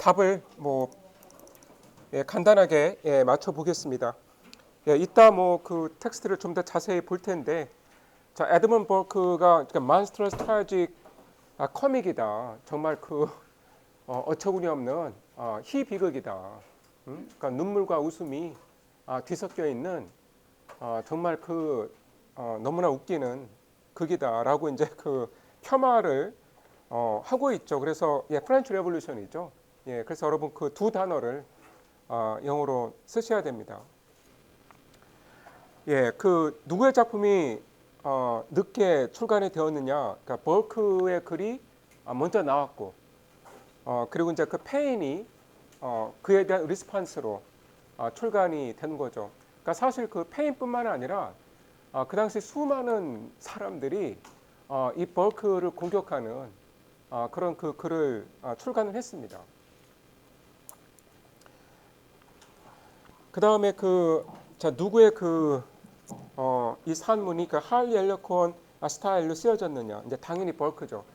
답을 간단하게 맞춰 보겠습니다. 이따 그 텍스트를 좀 더 자세히 볼 텐데, 자, 에드먼 버크가 monstrous tragic 코믹이다. 정말 어처구니 없는 희비극이다. 그러니까 눈물과 웃음이 뒤섞여 있는 정말 너무나 웃기는 극이다라고 이제 폄하를 하고 있죠. 그래서 프렌치 레볼루션이죠. 그래서 여러분 그 두 단어를 영어로 쓰셔야 됩니다. 누구의 작품이 늦게 출간이 되었느냐? 그러니까 벌크의 글이 먼저 나왔고, 그리고 이제 그 페인이 그에 대한 리스판스로 출간이 된 거죠. 그러니까 사실 그 페인뿐만 아니라 그 당시 수많은 사람들이 이 벌크를 공격하는 그런 그 글을 출간을 했습니다. 그 다음에 누구의 이 산문이 할리 엘러콘 스타일로 쓰여졌느냐? 이제 당연히 벌크죠.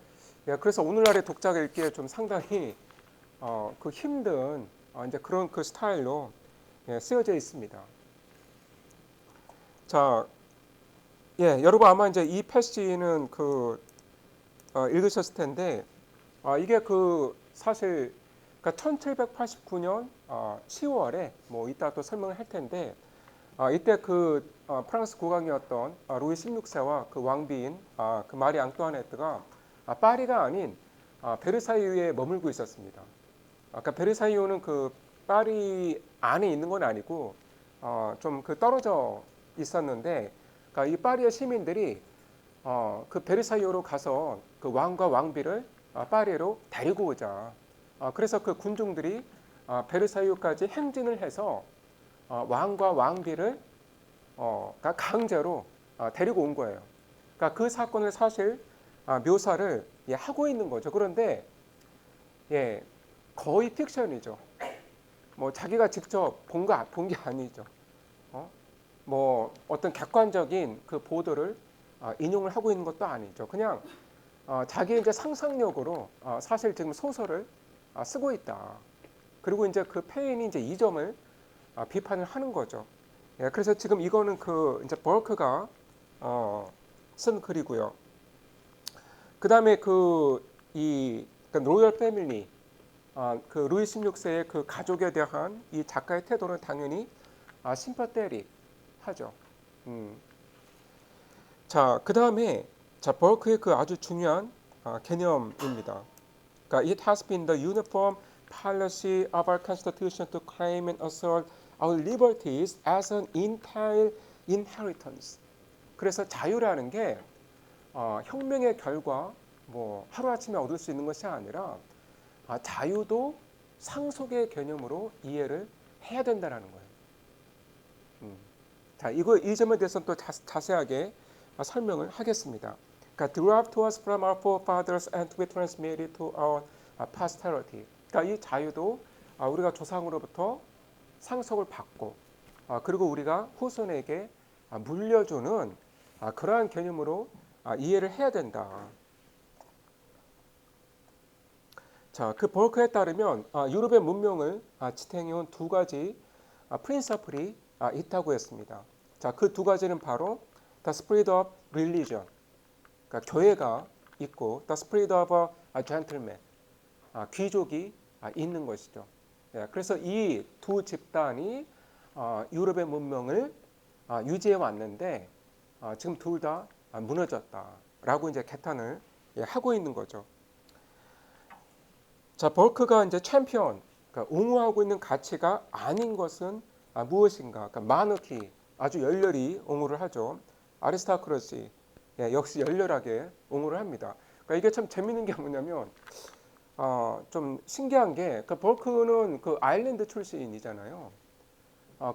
그래서 오늘날의 독자가 읽기에 좀 상당히 힘든 이제 그런 스타일로 쓰여져 있습니다. 자, 여러분 아마 이제 이 패시지는 읽으셨을 텐데, 이게 사실 1789년 10월에 이따 또 설명을 할 텐데, 이때 프랑스 국왕이었던 루이 16세와 그 왕비인 그 마리 앙뚜아네트가 파리가 아닌 베르사유에 머물고 있었습니다. 아까 베르사유는 파리 안에 있는 건 아니고 좀 떨어져 있었는데, 그러니까 이 파리의 시민들이 그 베르사유로 가서 그 왕과 왕비를 파리로 데리고 오자. 그래서 그 군중들이 베르사유까지 행진을 해서 왕과 왕비를 강제로 데리고 온 거예요. 그러니까 그 사건을 사실 묘사를 하고 있는 거죠. 그런데 거의 픽션이죠. 자기가 직접 본 게 아니죠. 어떤 객관적인 그 보도를 인용을 하고 있는 것도 아니죠. 그냥 자기의 이제 상상력으로 사실 지금 소설을 쓰고 있다. 그리고 이제 그 페인이 이제 이 점을 비판을 하는 거죠. 그래서 지금 이거는 이제 버크가 쓴 글이고요. 그 다음에 로열 패밀리, 루이 16세의 그 가족에 대한 이 작가의 태도는 당연히 심파테릭 하죠. 자, 그 다음에 버크의 아주 중요한 개념입니다. 그러니까 it has been the uniform policy of our constitution to claim and assert our liberties as an entire inheritance. 그래서 자유라는 게 혁명의 결과 하루아침에 얻을 수 있는 것이 아니라 자유도 상속의 개념으로 이해를 해야 된다는 거예요. 자, 이 점에 대해서는 또 자세하게 설명을 하겠습니다. 그러니까 derived to us from our forefathers and to be transmitted to our posterity. 그러니까 이 자유도 우리가 조상으로부터 상속을 받고 그리고 우리가 후손에게 물려주는 그러한 개념으로 이해를 해야 된다. 자, 그 벌크에 따르면 유럽의 문명을 지탱해온 두 가지 프린서플이 있다고 했습니다. 자, 그 두 가지는 바로 the spirit of religion, 그러니까 교회가 있고 the spirit of a gentleman, 귀족이 있는 것이죠. 그래서 이 두 집단이 유럽의 문명을 유지해 왔는데 지금 둘 다 무너졌다라고 이제 개탄을 하고 있는 거죠. 자, 벌크가 이제 챔피언, 그러니까 옹호하고 있는 가치가 아닌 것은 무엇인가? 그러니까 마너키, 아주 열렬히 옹호를 하죠. 아리스토크라시, 역시 열렬하게 옹호를 합니다. 그러니까 이게 참 재밌는 게 뭐냐면 좀 신기한 게 벌크는 아일랜드 출신이잖아요.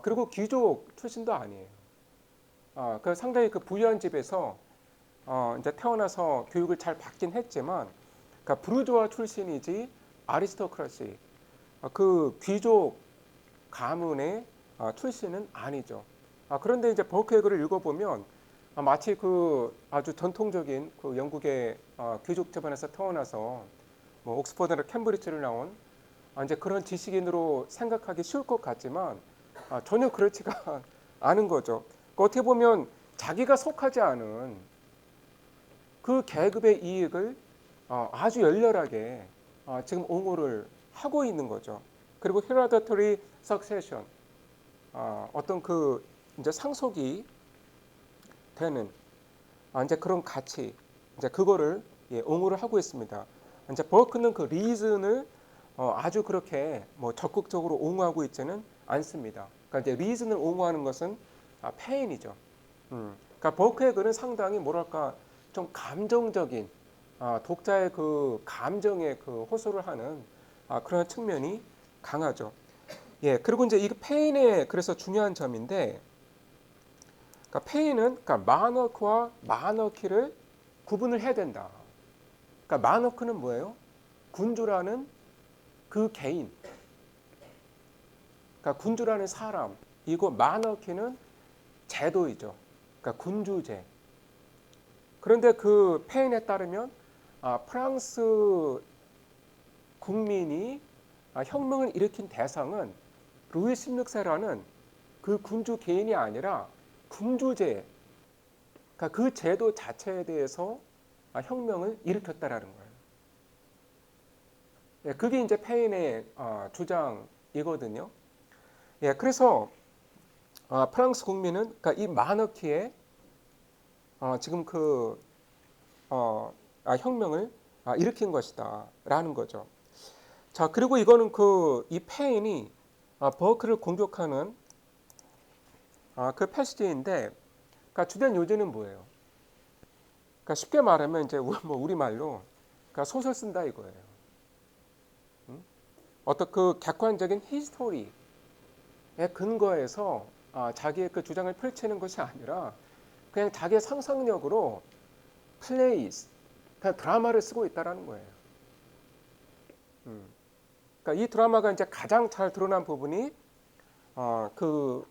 그리고 귀족 출신도 아니에요. 상당히 부유한 집에서 이제 태어나서 교육을 잘 받긴 했지만, 그러니까 부르주아 출신이지 아리스토크라시, 그 귀족 가문의 출신은 아니죠. 그런데 이제 벌크의 글을 읽어보면 마치 아주 전통적인 영국의 귀족 집안에서 태어나서 옥스퍼드나 캠브리지를 나온 이제 그런 지식인으로 생각하기 쉬울 것 같지만 전혀 그렇지가 않은 거죠. 그러니까 어떻게 보면 자기가 속하지 않은 그 계급의 이익을 아주 열렬하게 지금 옹호를 하고 있는 거죠. 그리고 hereditary succession, 어떤 그 이제 상속이 되는 이제 그런 가치, 이제 그거를 옹호를 하고 있습니다. 이제 버크는 그 리즌을 아주 그렇게 뭐 적극적으로 옹호하고 있지는 않습니다. 그러니까 이제 리즌을 옹호하는 것은 페인이죠. 그러니까 버크의 글은 상당히 뭐랄까 좀 감정적인 독자의 그 감정에 그 호소를 하는 그런 측면이 강하죠. 예, 그리고 이제 이 페인의 그래서 중요한 점인데, 그러니까 페인은 그러니까 마너크와 마너키를 구분을 해야 된다. 그러니까 마너크는 뭐예요? 군주라는 그 개인, 그러니까 군주라는 사람이고 마너키는 제도이죠. 그러니까 군주제. 그런데 그 페인에 따르면 프랑스 국민이 혁명을 일으킨 대상은 루이 16세라는 그 군주 개인이 아니라 군주제, 그러니까 그 제도 자체에 대해서 혁명을 일으켰다라는 거예요. 예, 그게 이제 페인의 주장이거든요. 예, 그래서 프랑스 국민은 그러니까 이 마너키에 지금 그 혁명을 일으킨 것이다라는 거죠. 자, 그리고 이거는 그 이 페인이 버크를 공격하는 그 패시지인데, 그러니까 주된 요지는 뭐예요? 그러니까 쉽게 말하면 이제 뭐 우리 말로 그러니까 소설 쓴다 이거예요. 어떤 그 객관적인 히스토리에 근거해서 자기의 그 주장을 펼치는 것이 아니라 그냥 자기의 상상력으로 플레이스, 그냥 드라마를 쓰고 있다라는 거예요. 그러니까 이 드라마가 이제 가장 잘 드러난 부분이 그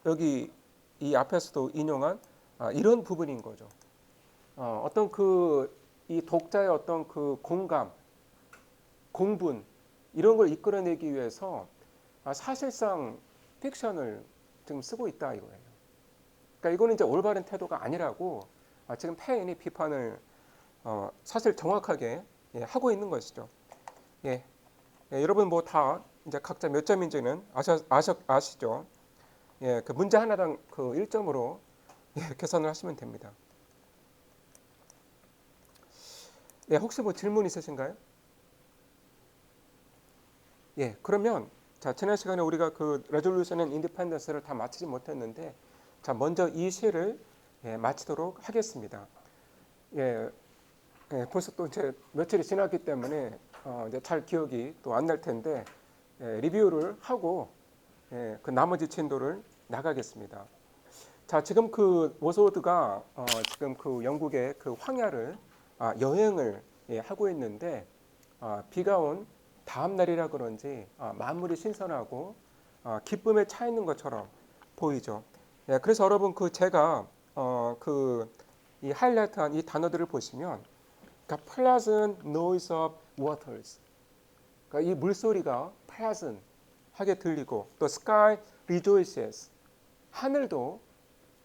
여기 이 앞에서도 인용한 이런 부분인 거죠. 어떤 그 이 독자의 어떤 그 공감, 공분 이런 걸 이끌어내기 위해서 사실상 픽션을 지금 쓰고 있다 이거예요. 그러니까 이거는 이제 올바른 태도가 아니라고 지금 페인이 비판을 사실 정확하게 하고 있는 것이죠. 예, 여러분 뭐 다 이제 각자 몇 점인지는 아시죠? 예, 그 문제 하나당 그 1점으로 계산을 하시면 됩니다. 예, 혹시 뭐 질문 있으신가요? 예, 그러면 자, 지난 시간에 우리가 그 레졸루션 앤 인디펜던스를 다 마치지 못했는데, 자, 먼저 이 시를 마치도록 하겠습니다. 예, 벌써 또 이제 며칠이 지났기 때문에 이제 잘 기억이 또 안 날 텐데 리뷰를 하고 그 나머지 진도를 나가겠습니다. 자, 지금 그 워스워드가 지금 그 영국의 그 황야를 여행을 하고 있는데 비가 온 다음 날이라 그런지 만물이 신선하고 기쁨에 차 있는 것처럼 보이죠. 예, 그래서 여러분 그 제가 그 이 하이라이트한 이 단어들을 보시면, 그러니까 pleasant noise of waters, 그러니까 이 물소리가 pleasant 하게 들리고, 또 sky rejoices, 하늘도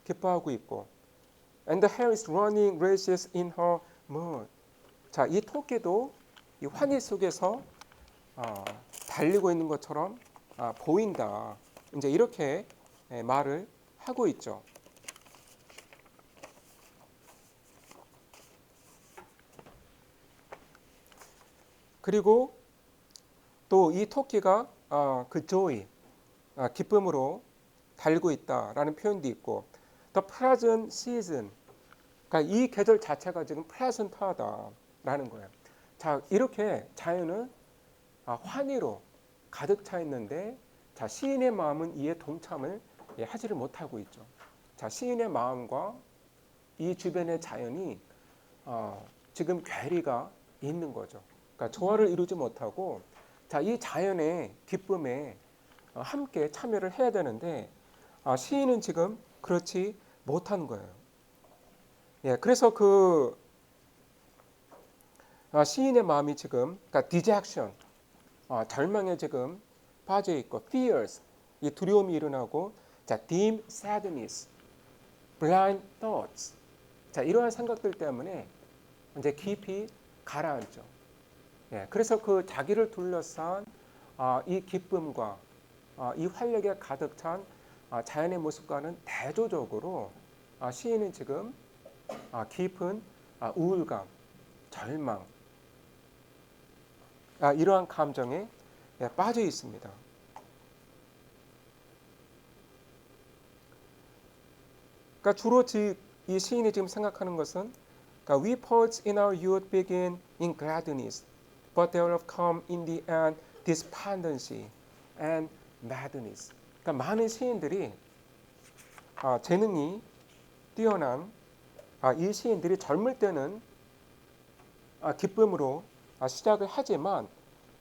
기뻐하고 있고, and the hare is running races in her mud. 자, 이 토끼도 이 환희 속에서 달리고 있는 것처럼 보인다. 이제 이렇게 말을 하고 있죠. 그리고 또 이 토끼가 그 joy, 기쁨으로 달고 있다라는 표현도 있고, the present season, 그러니까 이 계절 자체가 지금 pleasant하다라는 거예요. 자, 이렇게 자연은 환희로 가득 차 있는데, 자, 시인의 마음은 이에 동참을 하지를 못하고 있죠. 자, 시인의 마음과 이 주변의 자연이 지금 괴리가 있는 거죠. 그러니까 조화를 이루지 못하고, 자, 이 자연의 기쁨에 함께 참여를 해야 되는데 시인은 지금 그렇지 못한 거예요. 예, 그래서 그 시인의 마음이 지금 그러니까 디젝션, 절망에 지금 빠져 있고, fears, 이 두려움이 일어나고, 자, dim sadness, blind thoughts, 자, 이러한 생각들 때문에 이제 깊이 가라앉죠. 예, 그래서 그 자기를 둘러싼 이 기쁨과 이 활력에 가득 찬 자연의 모습과는 대조적으로 시인은 지금 깊은 우울감, 절망, 이러한 감정에 빠져 있습니다. 그러니까 주로 이 시인이 지금 생각하는 것은, 그러니까 we poets in our youth begin in gladness, but there have come in the end despondency and madness. 그러니까 많은 시인들이 재능이 뛰어난 이 시인들이 젊을 때는 기쁨으로 시작을 하지만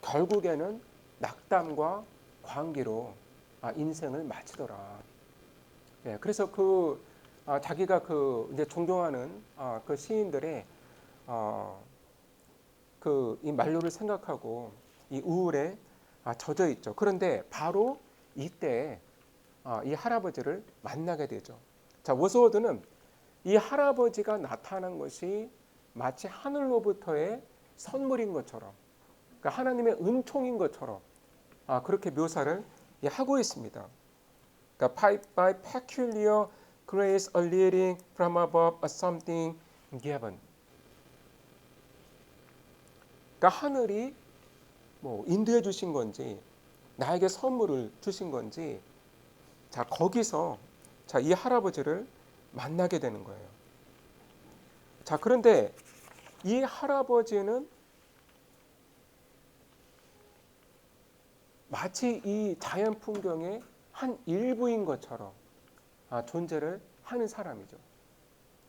결국에는 낙담과 광기로 인생을 마치더라. 예, 그래서 자기가 이제 존경하는 그 시인들의 이 만료를 생각하고 이 우울에 젖어 있죠. 그런데 바로 이때 이 할아버지를 만나게 되죠. 자, 워스워드는 이 할아버지가 나타난 것이 마치 하늘로부터의 선물인 것처럼, 그러니까 하나님의 은총인 것처럼 그렇게 묘사를 하고 있습니다. 그러니까 by peculiar grace a leading from above a something given. 그러니까 하늘이 뭐 인도해 주신 건지 나에게 선물을 주신 건지, 자, 거기서 이 할아버지를 만나게 되는 거예요. 자, 그런데 이 할아버지는 마치 이 자연 풍경의 한 일부인 것처럼 존재를 하는 사람이죠.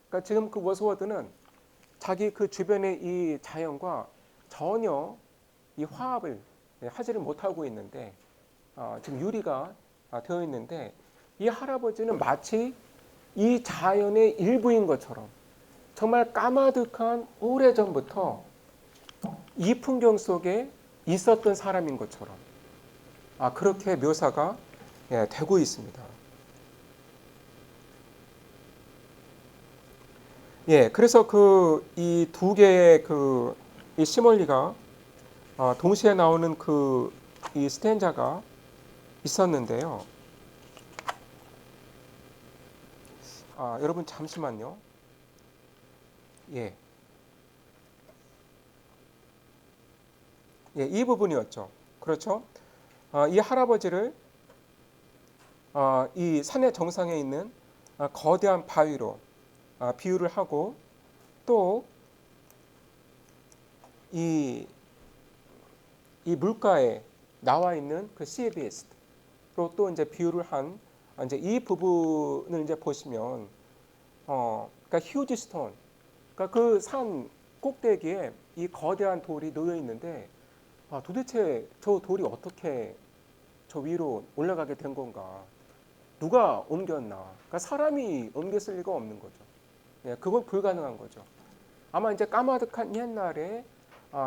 그러니까 지금 그 워스워드는 자기 그 주변의 이 자연과 전혀 이 화합을 하지를 못하고 있는데, 지금 유리가 되어 있는데, 이 할아버지는 마치 이 자연의 일부인 것처럼 정말 까마득한 오래전부터 이 풍경 속에 있었던 사람인 것처럼 그렇게 묘사가 되고 있습니다. 예, 그래서 이 두 개의 이 시몰리가 동시에 나오는 이 스탠자가 있었는데요. 여러분 잠시만요. 예, 이 부분이었죠. 그렇죠? 이 할아버지를 이 산의 정상에 있는 거대한 바위로 비유를 하고, 또 이 물가에 나와 있는 그 sea beast로 또 이제 비유를 한 이제 이 부분을 이제 보시면, 그러니까 huge stone, 그러니까 그 산 꼭대기에 이 거대한 돌이 놓여 있는데, 도대체 저 돌이 어떻게 저 위로 올라가게 된 건가? 누가 옮겼나? 그러니까 사람이 옮겼을 리가 없는 거죠. 예, 그건 불가능한 거죠. 아마 이제 까마득한 옛날에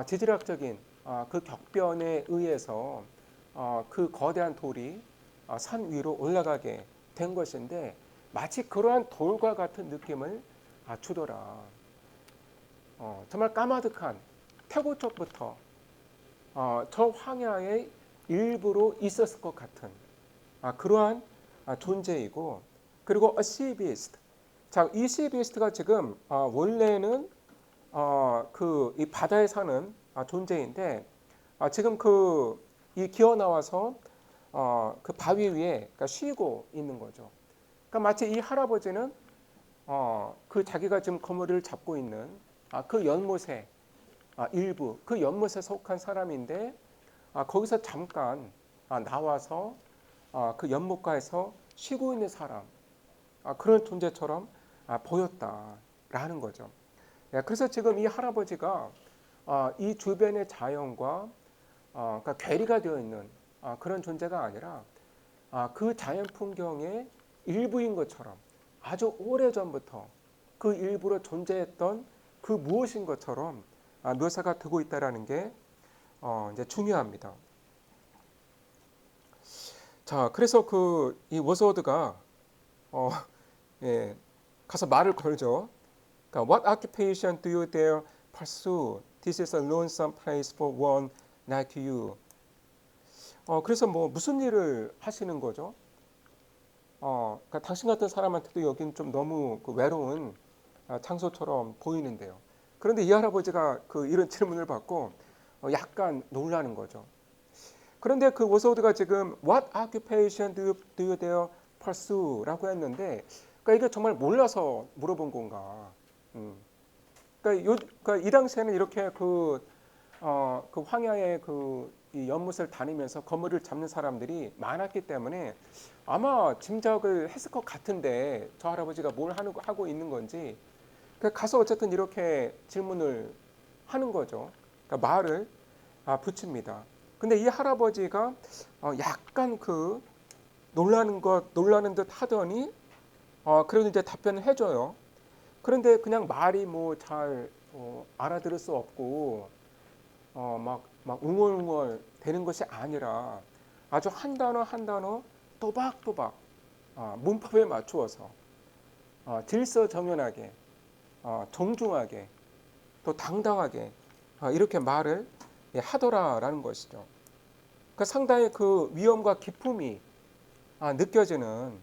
지질학적인 그 격변에 의해서 그 거대한 돌이 산 위로 올라가게 된 것인데, 마치 그러한 돌과 같은 느낌을 주더라. 정말 까마득한 태고 쪽부터 저 황야의 일부로 있었을 것 같은 그러한 존재이고, 그리고 a sea beast. 자, 이 sea beast가 지금 원래는 이 바다에 사는 존재인데, 지금 이 기어 나와서 그 바위 위에 그러니까 쉬고 있는 거죠. 그러니까 마치 이 할아버지는 그 자기가 지금 거머리를 잡고 있는 그 연못의 일부, 그 연못에 속한 사람인데, 거기서 잠깐 나와서 그 연못가에서 쉬고 있는 사람, 그런 존재처럼 보였다라는 거죠. 그래서 지금 이 할아버지가 이 주변의 자연과 그러니까 괴리가 되어 있는 그런 존재가 아니라 그 자연 풍경의 일부인 것처럼 아주 오래전부터 그 일부로 존재했던 그 무엇인 것처럼 묘사가 되고 있다라는 게 이제 중요합니다. 자, 그래서 그 이 워스워드가 어, 예, 가서 말을 걸죠. 그러니까 What occupation do you dare pursue? This is a lonesome place for one like you. 그래서 뭐 무슨 일을 하시는 거죠? 그러니까 당신 같은 사람한테도 여기는 좀 너무 그 외로운 장소처럼 보이는데요. 그런데 이 할아버지가 그 이런 질문을 받고 약간 놀라는 거죠. 그런데 그 워스워드가 지금 What occupation do you dare pursue?라고 했는데, 그러니까 이게 정말 몰라서 물어본 건가? 음. 그러니까 이 당시에는 이렇게 그 황야의 이 연못을 다니면서 거물을 잡는 사람들이 많았기 때문에 아마 짐작을 했을 것 같은데 저 할아버지가 뭘 하고 있는 건지 가서 어쨌든 이렇게 질문을 하는 거죠. 그러니까 말을 붙입니다. 근데 이 할아버지가 약간 그 놀라는 듯 하더니 그래도 이제 답변을 해줘요. 그런데 그냥 말이 뭐 잘 알아들을 수 없고 막 웅얼웅얼 되는 것이 아니라 아주 한 단어 한 단어 또박또박 문법에 맞추어서 질서정연하게 정중하게 또 당당하게 이렇게 말을 하더라라는 것이죠. 그 상당히 그 위엄과 기품이 느껴지는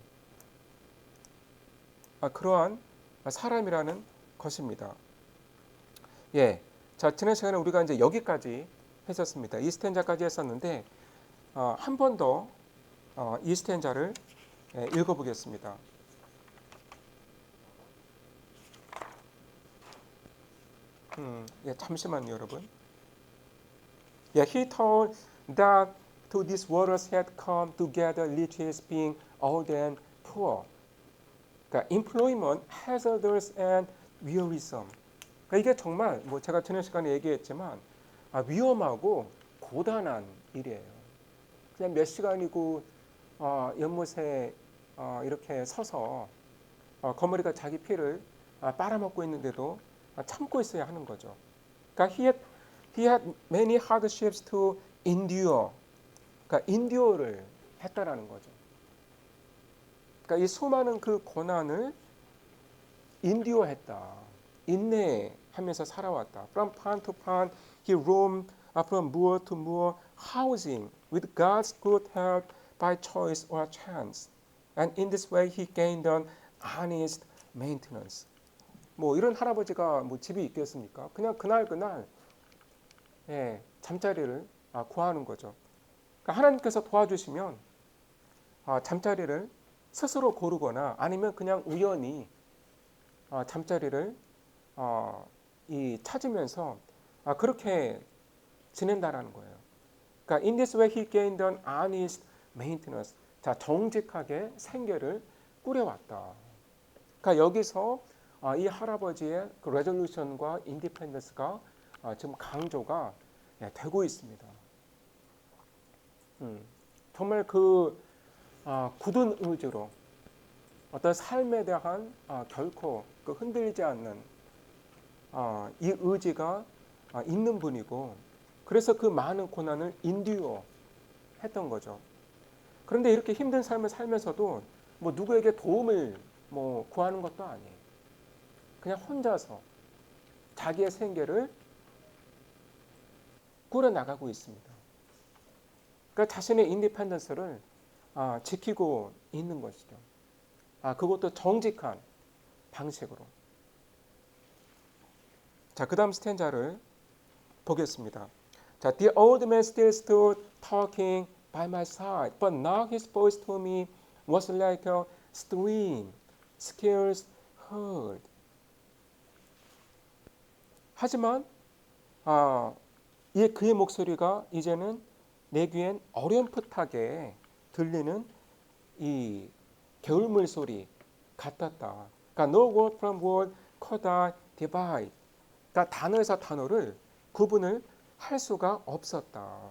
그러한 사람이라는 것입니다. 예. 자, 지난 시간에 우리가 이제 여기까지 했었습니다. 이 스탠자까지 했었는데 한 번 더 이 스탠자를 읽어보겠습니다. 예, 잠시만요, 여러분. Yeah, he told that to these waters had come together riches being old and poor. 그러니까 employment, hazardous and wearisome. 그러니까 이게 정말 뭐 제가 지난 시간에 얘기했지만 위험하고 고단한 일이에요. 그냥 몇 시간이고 연못에 이렇게 서서 거머리가 자기 피를 빨아먹고 있는데도 참고 있어야 하는 거죠. 그러니까 he had many hardships to endure. 그러니까 endure를 했다라는 거죠. 그러니까 이 수많은 그 고난을 endure했다. 인내하면서 살아왔다. From pan to pan, he roamed from moor to moor, housing with God's good help by choice or chance. And in this way, he gained an honest maintenance. 뭐 이런 할아버지가 뭐 집이 있겠습니까? 그냥 그날 잠자리를 구하는 거죠. 그러니까 하나님께서 도와주시면 잠자리를 스스로 고르거나 아니면 그냥 우연히 잠자리를 찾으면서 그렇게 지낸다라는 거예요. 그러니까 in this way he gained an honest maintenance. 자, 정직하게 생계를 꾸려왔다. 그러니까 여기서 이 할아버지의 그 레졸루션과 인디펜던스가 지금 강조가 되고 있습니다. 정말 그 굳은 의지로 어떤 삶에 대한 결코 그 흔들리지 않는 이 의지가 있는 분이고, 그래서 그 많은 고난을 인듀어 했던 거죠. 그런데 이렇게 힘든 삶을 살면서도 뭐 누구에게 도움을 뭐 구하는 것도 아니에요. 그냥 혼자서 자기의 생계를 꾸려나가고 있습니다. 그러니까 자신의 인디펜던스를 지키고 있는 것이죠. 그것도 정직한 방식으로. 자, 그 다음 스탠자를 보겠습니다. 자, The old man still stood talking by my side, but now his voice to me was like a stream, scarce heard. 하지만 그의 목소리가 이제는 내 귀엔 어렴풋하게 들리는 이 겨울물 소리 같았다. 그러니까 no word from word could I divide. 그러니까 단어에서 단어를 구분을 할 수가 없었다.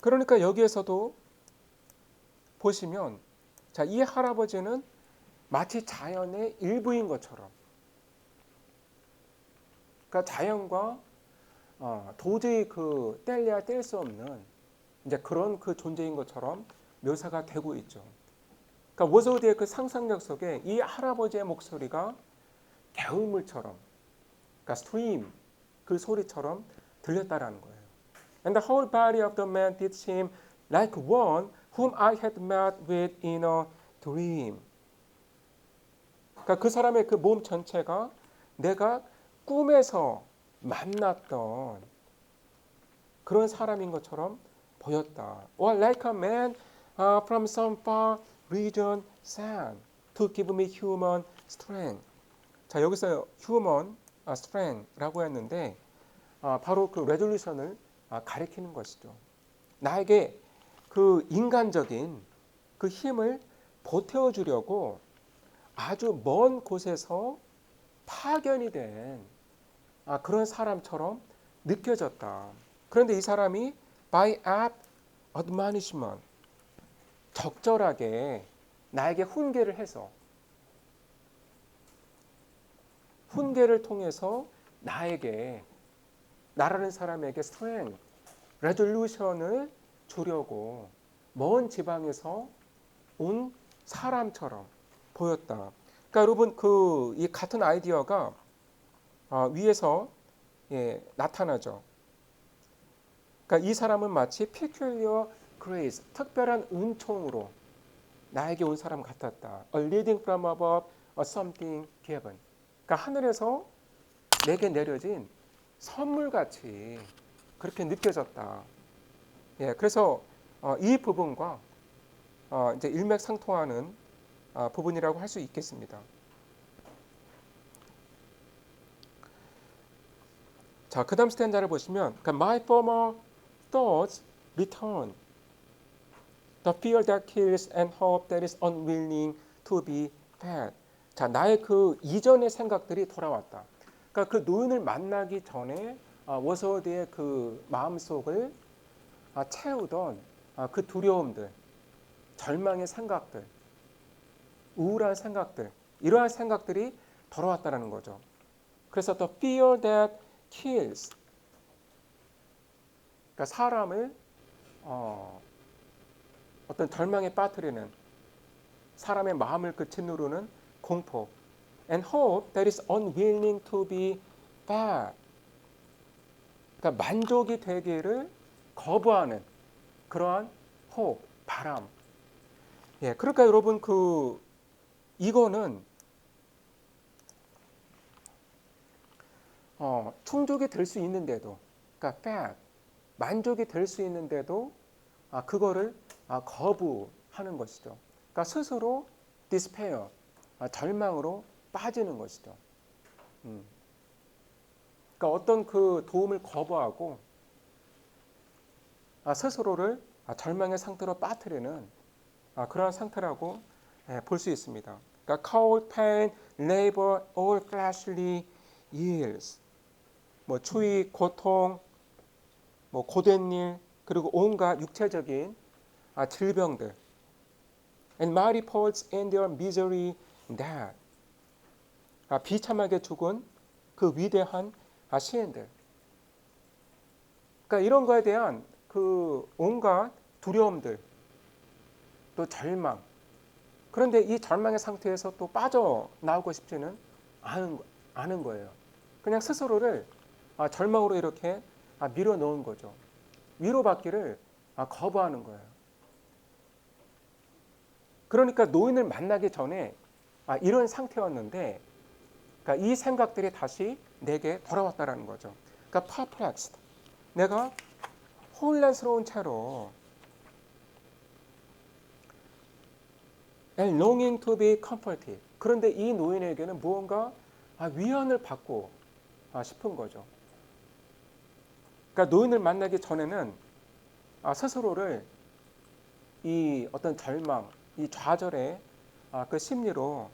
그러니까 여기에서도 보시면 자, 이 할아버지는 마치 자연의 일부인 것처럼, 그러니까 자연과 도저히 뗄래야 뗄 수 없는 이제 그런 그 존재인 것처럼 묘사가 되고 있죠. 그러니까 워즈워드의 그 상상력 속에 이 할아버지의 목소리가 개울물처럼, 그러니까 스트림 그 소리처럼 들렸다라는 거예요. And the whole body of the man did seem like one whom I had met with in a dream. 그러니까 그 사람의 그 몸 전체가 내가 꿈에서 만났던 그런 사람인 것처럼 보였다. Or like a man from some far region sent to give me human strength. 자, 여기서 human strength라고 했는데 바로 그 레졸루션을 가리키는 것이죠. 나에게 그 인간적인 그 힘을 보태어 주려고 아주 먼 곳에서 파견이 된 그런 사람처럼 느껴졌다. 그런데 이 사람이 by apt admonishment, 적절하게 나에게 훈계를 해서, 훈계를 통해서 나라는 사람에게 strength, resolution을 주려고 먼 지방에서 온 사람처럼 보였다. 그러니까 여러분 이 같은 아이디어가 위에서 나타나죠. 그러니까 이 사람은 마치 peculiar grace, 특별한 은총으로 나에게 온 사람 같았다. A leading from above, a something given. 그러니까 하늘에서 내게 내려진 선물같이 그렇게 느껴졌다. 그래서 이 부분과 이제 일맥상통하는 부분이라고 할 수 있겠습니다. 자, 그다음 스탠자를 보시면, 그러니까 my former thoughts return, the fear that kills and hope that is unwilling to be fed. 자, 나의 그 이전의 생각들이 돌아왔다. 그러니까 그 노인을 만나기 전에 워서드의 그 마음속을 채우던 그 두려움들, 절망의 생각들, 우울한 생각들, 이러한 생각들이 돌아왔다는 거죠. 그래서 the fear that kills, 그러니까 사람을 어떤 절망에 빠뜨리는, 사람의 마음을 짓누르는 공포, and hope that is unwilling to be fed, 그러니까 만족이 되기를 거부하는 그러한 hope, 바람. 그러니까 여러분 이거는 충족이 될 수 있는데도, 그러니까 fed, 만족이 될 수 있는데도 그거를 거부하는 것이죠. 그러니까 스스로 despair, 절망으로 빠지는 것이죠. 그러니까 어떤 그 도움을 거부하고 스스로를 절망의 상태로 빠뜨리는 그러한 상태라고 볼 수 있습니다. 그러니까 cold, pain, labor, all fleshly ills, 뭐 추위, 고통, 뭐 고된 일, 그리고 온갖 육체적인 질병들, and mighty faults and their misery that, 비참하게 죽은 그 위대한 시인들. 그러니까 이런 거에 대한 그 온갖 두려움들, 또 절망. 그런데 이 절망의 상태에서 또 빠져나오고 싶지는 않은 거예요. 그냥 스스로를 절망으로 이렇게 밀어넣은 거죠. 위로받기를 거부하는 거예요. 그러니까 노인을 만나기 전에 이런 상태였는데, 그러니까 이 생각들이 다시 내게 돌아왔다라는 거죠. 그러니까 perplexed, 내가 혼란스러운 채로, and longing to be comforted. 그런데 이 노인에게는 무언가 위안을 받고 싶은 거죠. 그러니까 노인을 만나기 전에는 스스로를 이 어떤 절망, 이 좌절의 그 심리로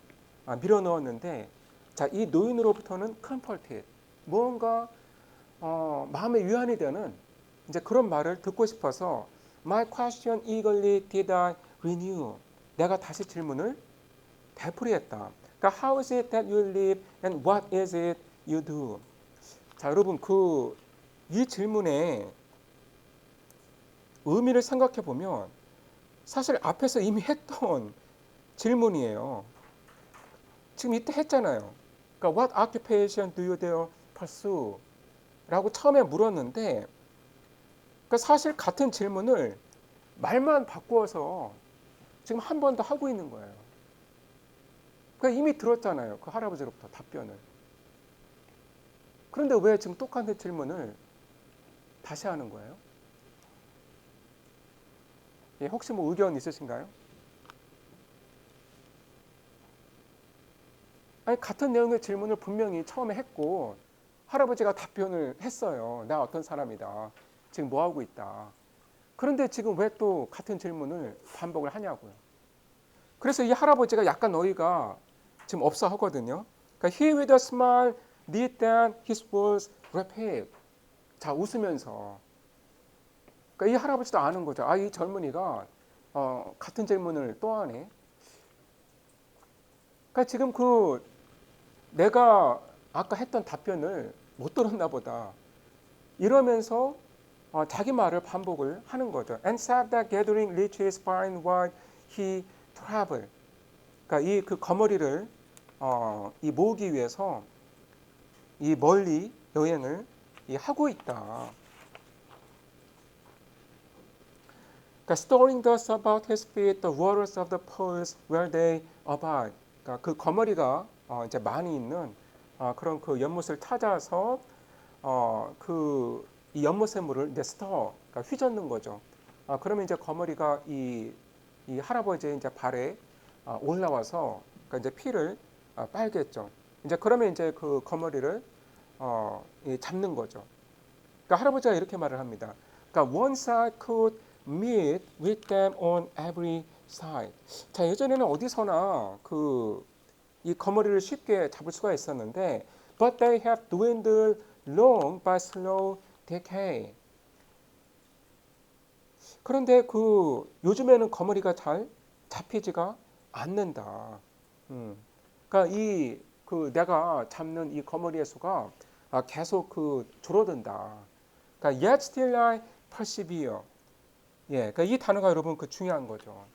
밀어넣었는데, 자, 이 노인으로부터는 comforted, 무언가 마음의 위안이 되는 이제 그런 말을 듣고 싶어서 my question eagerly did I renew. 내가 다시 질문을 되풀이했다. 그러니까 how is it that you live and what is it you do? 자, 여러분 이 질문에 의미를 생각해 보면 사실 앞에서 이미 했던 질문이에요. 지금 이때 했잖아요. 그러니까 What occupation do you dare pursue? 라고 처음에 물었는데 그러니까 사실 같은 질문을 말만 바꾸어서 지금 한 번 더 하고 있는 거예요. 그러니까 이미 들었잖아요. 그 할아버지로부터 답변을. 그런데 왜 지금 똑같은 질문을 다시 하는 거예요? 예, 혹시 뭐 의견 있으신가요? 아니, 같은 내용의 질문을 분명히 처음에 했고 할아버지가 답변을 했어요. 나 어떤 사람이다. 지금 뭐 하고 있다. 그런데 지금 왜 또 같은 질문을 반복을 하냐고요. 그래서 이 할아버지가 약간 어이가 지금 없어 하거든요. 그러니까 he with a smile did that his words repeat. 자, 웃으면서. 그러니까 이 할아버지도 아는 거죠. 아, 이 젊은이가 같은 질문을 또 하네. 그러니까 지금 그 내가 아까 했던 답변을 못 들었나 보다. 이러면서 자기 말을 반복을 하는 거죠. And said that gathering riches fine while he travel. 그러니까 이 그 거머리를 이 모으기 위해서 이 멀리 여행을 하고 있다. 그러니까 storing thus about his feet the waters of the pools where they abide. 그러니까 그 거머리가 이제 많이 있는 그런 그 연못을 찾아서 그 이 연못의 물을 이제 그러니까 휘젓는 거죠. 그러면 이제 거머리가 이 할아버지의 이제 발에 올라와서 그러니까 이제 피를 빨겠죠. 이제 그러면 이제 그 거머리를 잡는 거죠. 그러니까 할아버지가 이렇게 말을 합니다. 그러니까 once I could meet with them on every side. 자, 예전에는 어디서나 이 거머리를 쉽게 잡을 수가 있었는데, but they have dwindled long by slow decay. 그런데 요즘에는 거머리가 잘 잡히지가 않는다. 그러니까 내가 잡는 이 거머리의 수가 계속 줄어든다. 그러니까 yet still I persevere. 예, 그러니까 이 단어가 여러분 중요한 거죠.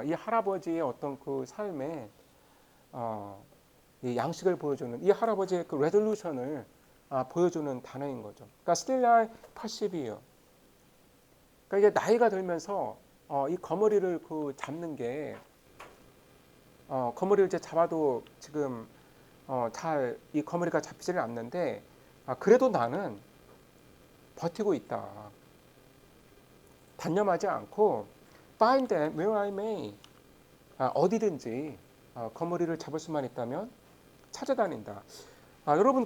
이 할아버지의 어떤 그 삶에 이 양식을 보여주는 이 할아버지의 그 레졸루션을 보여주는 단어인 거죠. 그러니까 still I persevere. 그러니까 이제 나이가 들면서 이 거머리를 잡는 게 거머리를 이제 잡아도 지금 잘 이 거머리가 잡히지는 않는데 그래도 나는 버티고 있다. 단념하지 않고 find them where I may. 어디든지 거머리를 잡을 수만 있다면 찾아다닌다. 여러분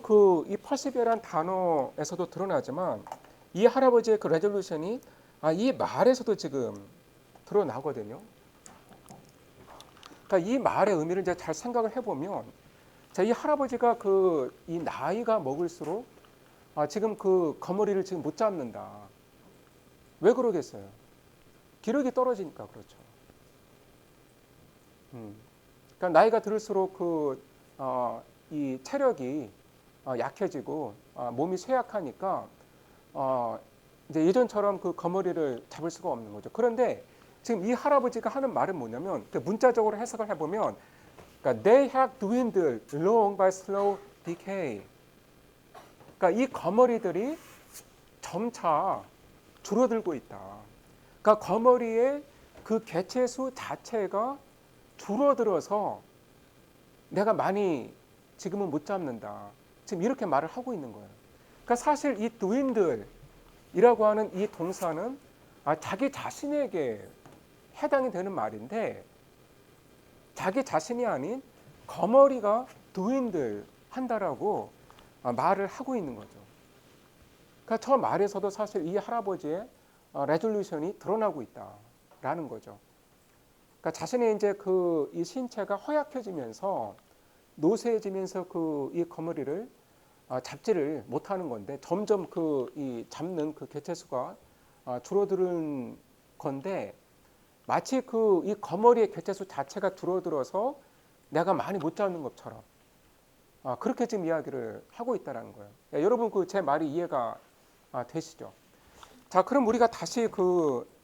이 persevere란 단어에서도 드러나지만 이 할아버지의 그 레졸루션이 이 말에서도 지금 드러나거든요. 그러니까 이 말의 의미를 이제 잘 생각을 해보면 자, 이 할아버지가 이 나이가 먹을수록 지금 그 거머리를 지금 못 잡는다. 왜 그러겠어요? 기력이 떨어지니까 그렇죠. 그러니까 나이가 들수록 이 체력이 약해지고 몸이 쇠약하니까 이제 예전처럼 그 거머리를 잡을 수가 없는 거죠. 그런데 지금 이 할아버지가 하는 말은 뭐냐면 문자적으로 해석을 해보면 그러니까 they have dwindled long by slow decay. 그러니까 이 거머리들이 점차 줄어들고 있다. 그러니까 거머리의 그 개체수 자체가 줄어들어서 내가 많이 지금은 못 잡는다. 지금 이렇게 말을 하고 있는 거예요. 그러니까 사실 이 dwindle이라고 하는 이 동사는 자기 자신에게 해당이 되는 말인데 자기 자신이 아닌 거머리가 dwindle 한다라고 말을 하고 있는 거죠. 그러니까 저 말에서도 사실 이 할아버지의 레졸루션이 드러나고 있다라는 거죠. 그러니까 자신의 이제 이 신체가 허약해지면서 노쇠해지면서 이 거머리를 잡지를 못하는 건데 점점 이 잡는 그 개체수가 줄어드는 건데 마치 이 거머리의 개체수 자체가 줄어들어서 내가 많이 못 잡는 것처럼 그렇게 지금 이야기를 하고 있다는 거예요. 여러분 제 말이 이해가 되시죠? 자, 그럼 우리가 다시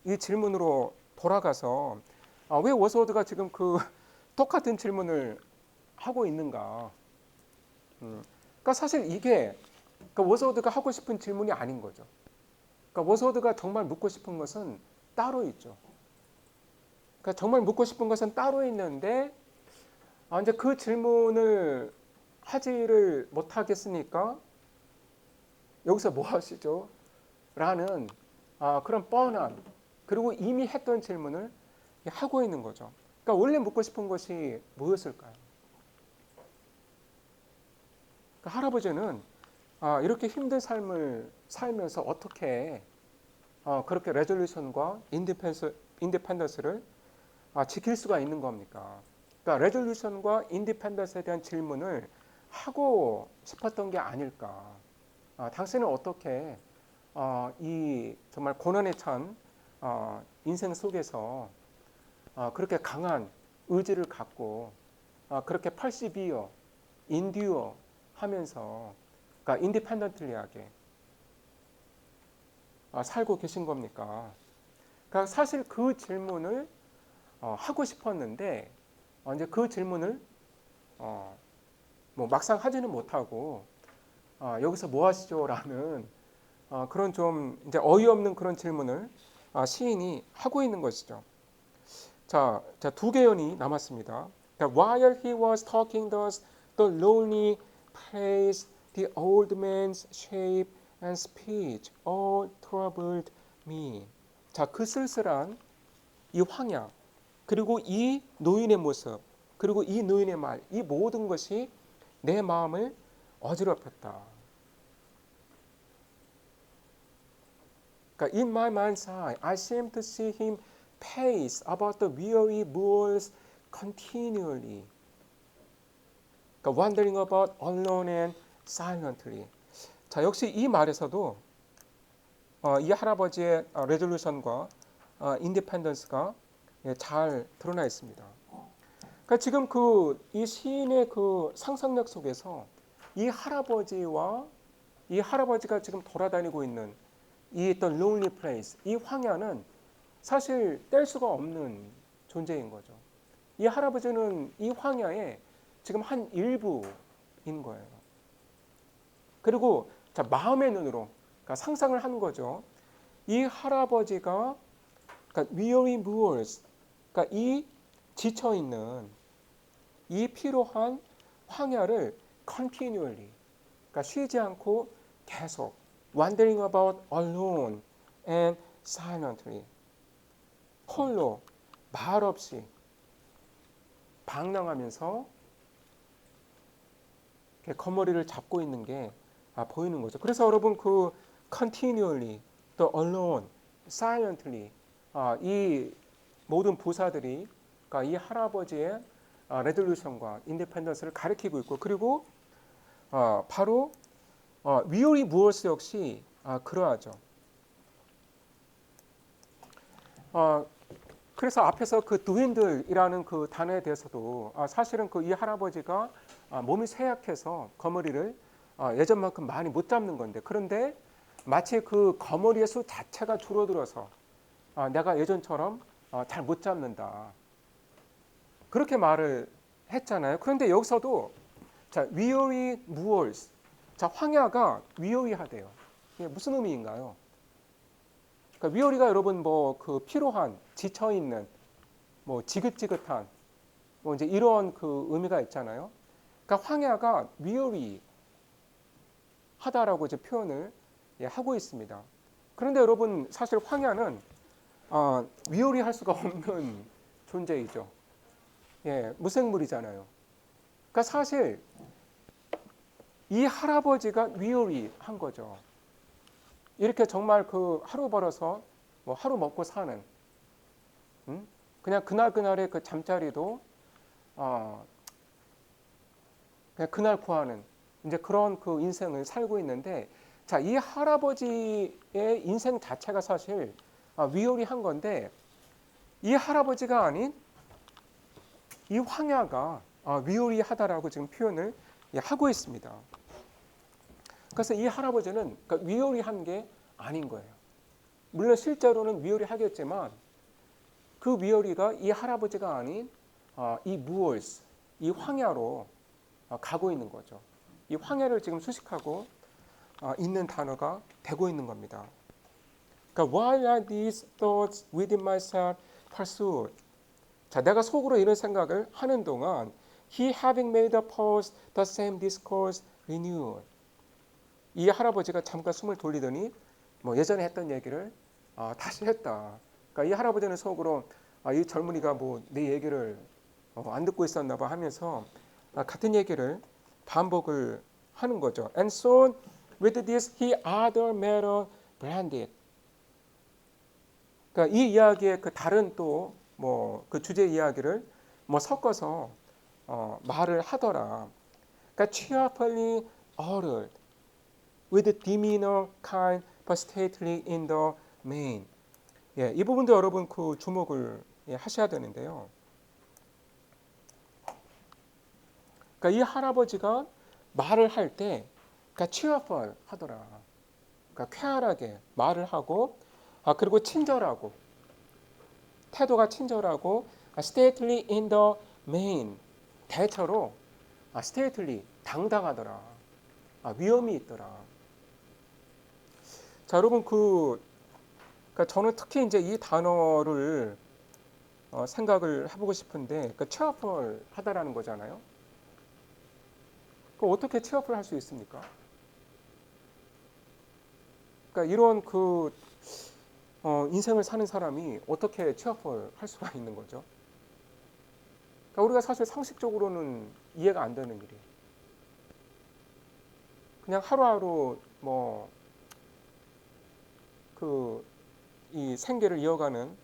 이 질문으로 돌아가서 왜 워스워드가 지금 그 똑같은 질문을 하고 있는가? 그러니까 사실 이게 그러니까 워스워드가 하고 싶은 질문이 아닌 거죠. 그러니까 워스워드가 정말 묻고 싶은 것은 따로 있죠. 그러니까 정말 묻고 싶은 것은 따로 있는데 이제 그 질문을 하지를 못하겠으니까 여기서 뭐 하시죠? 라는 그런 뻔한 그리고 이미 했던 질문을 하고 있는 거죠. 그러니까 원래 묻고 싶은 것이 무엇일까요? 그러니까 할아버지는 이렇게 힘든 삶을 살면서 어떻게 그렇게 레졸루션과 인디펜던스를 지킬 수가 있는 겁니까? 그러니까 레졸루션과 인디펜던스에 대한 질문을 하고 싶었던 게 아닐까? 당신은 어떻게 이 정말 고난에 찬 인생 속에서 그렇게 강한 의지를 갖고 그렇게 persevere, endure 하면서 그러니까 인디펜던틀리하게 살고 계신 겁니까? 그러니까 사실 그 질문을 하고 싶었는데 이제 그 질문을 뭐 막상 하지는 못하고 여기서 뭐 하시죠라는 그런 좀 이제 어이없는 그런 질문을 시인이 하고 있는 것이죠. 자, 두 개연이 남았습니다. 그러니까 while he was talking thus, the lonely place, the old man's shape and speech all troubled me. 자, 그 쓸쓸한 이 황야, 그리고 이 노인의 모습, 그리고 이 노인의 말, 이 모든 것이 내 마음을 어지럽혔다. 그러니까 in my mind's eye, I seem to see him pace about the weary moors continually. 그러니까 wandering about alone and silently. 자, 역시 이 말에서도 이 할아버지의 레졸루션과 인디펜던스가 잘 드러나 있습니다. 그러니까 지금 이 시인의 그 상상력 속에서 이 할아버지가 지금 돌아다니고 있는 이 어떤 lonely place, 이 황야는 사실 뗄 수가 없는 존재인 거죠. 이 할아버지는 이 황야의 지금 한 일부인 거예요. 그리고 자, 마음의 눈으로 그러니까 상상을 한 거죠. 이 할아버지가 그러니까 weary moors, 그러니까 이 지쳐 있는 이 피로한 황야를 continually, 그러니까 쉬지 않고 계속 wandering about alone and silently, 홀로 말 없이 방랑하면서 거머리를 잡고 있는 게 보이는 거죠. 그래서 여러분 그 continually, 또 alone, silently 이 모든 부사들이 그러니까 이 할아버지의 레졸루션과 인디펜던스를 가리키고 있고 그리고 바로 위오리 무얼스 역시 그러하죠. 그래서 앞에서 그 드윈들이라는 그 단어에 대해서도 사실은 그 이 할아버지가 몸이 쇠약해서 거머리를 예전만큼 많이 못 잡는 건데 그런데 마치 그 거머리의 수 자체가 줄어들어서 내가 예전처럼 잘 못 잡는다. 그렇게 말을 했잖아요. 그런데 여기서도 자, weary moors. 자, 황야가 weary하대요. 이게 무슨 의미인가요? 그러니까 weary가 여러분 뭐 그 피로한, 지쳐 있는, 뭐 지긋지긋한, 뭐 이제 이런 그 의미가 있잖아요. 그러니까 황야가 weary 하다라고 이제 표현을 하고 있습니다. 그런데 여러분 사실 황야는 weary 할 수가 없는 존재이죠. 무생물이잖아요. 그러니까 사실 이 할아버지가 weary 한 거죠. 이렇게 정말 그 하루 벌어서 뭐 하루 먹고 사는, 그냥 그날의 그 잠자리도 그냥 그날 구하는 이제 그런 그 인생을 살고 있는데, 자, 이 할아버지의 인생 자체가 사실 weary 한 건데 이 할아버지가 아닌 이 황야가 weary하다라고 지금 표현을 하고 있습니다. 그래서 이 할아버지는 그러니까 weary한 게 아닌 거예요. 물론 실제로는 위열이 하겠지만 그 위열이가 이 할아버지가 아닌 이 무얼스, 이 황야로 가고 있는 거죠. 이 황야를 지금 수식하고 있는 단어가 되고 있는 겁니다. 그러니까 while are these thoughts within myself pursued? 자, 내가 속으로 이런 생각을 하는 동안 he having made a pause, the same discourse renewed. 이 할아버지가 잠깐 숨을 돌리더니 뭐 예전에 했던 얘기를 다시 했다. 그러니까 이 할아버지는 속으로 이 젊은이가 뭐 내 얘기를 안 듣고 있었나 봐 하면서 같은 얘기를 반복을 하는 거죠. And so with this he other matter blended. 그러니까 이 이야기의 그 다른 또 뭐 그 주제 이야기를 뭐 섞어서 말을 하더라. 그러니까 cheerfully uttered with demeanor kind but stately in the main. 예, 이 부분도 여러분 그 주목을 하셔야 되는데요. 그러니까 이 할아버지가 말을 할 때, 그러니까 cheerful 하더라. 그러니까 쾌활하게 말을 하고, 그리고 친절하고, 태도가 친절하고, stately in the main. 대체로 stately 당당하더라. 위엄이 있더라. 자, 여러분 그러니까 저는 특히 이제 이 단어를 생각을 해보고 싶은데, 그러니까 cheerful 하다라는 거잖아요. 그 어떻게 cheerful 할 수 있습니까? 그러니까 이런 인생을 사는 사람이 어떻게 cheerful 할 수가 있는 거죠? 그러니까 우리가 사실 상식적으로는 이해가 안 되는 일이에요. 그냥 하루하루 뭐 이 생계를 이어가는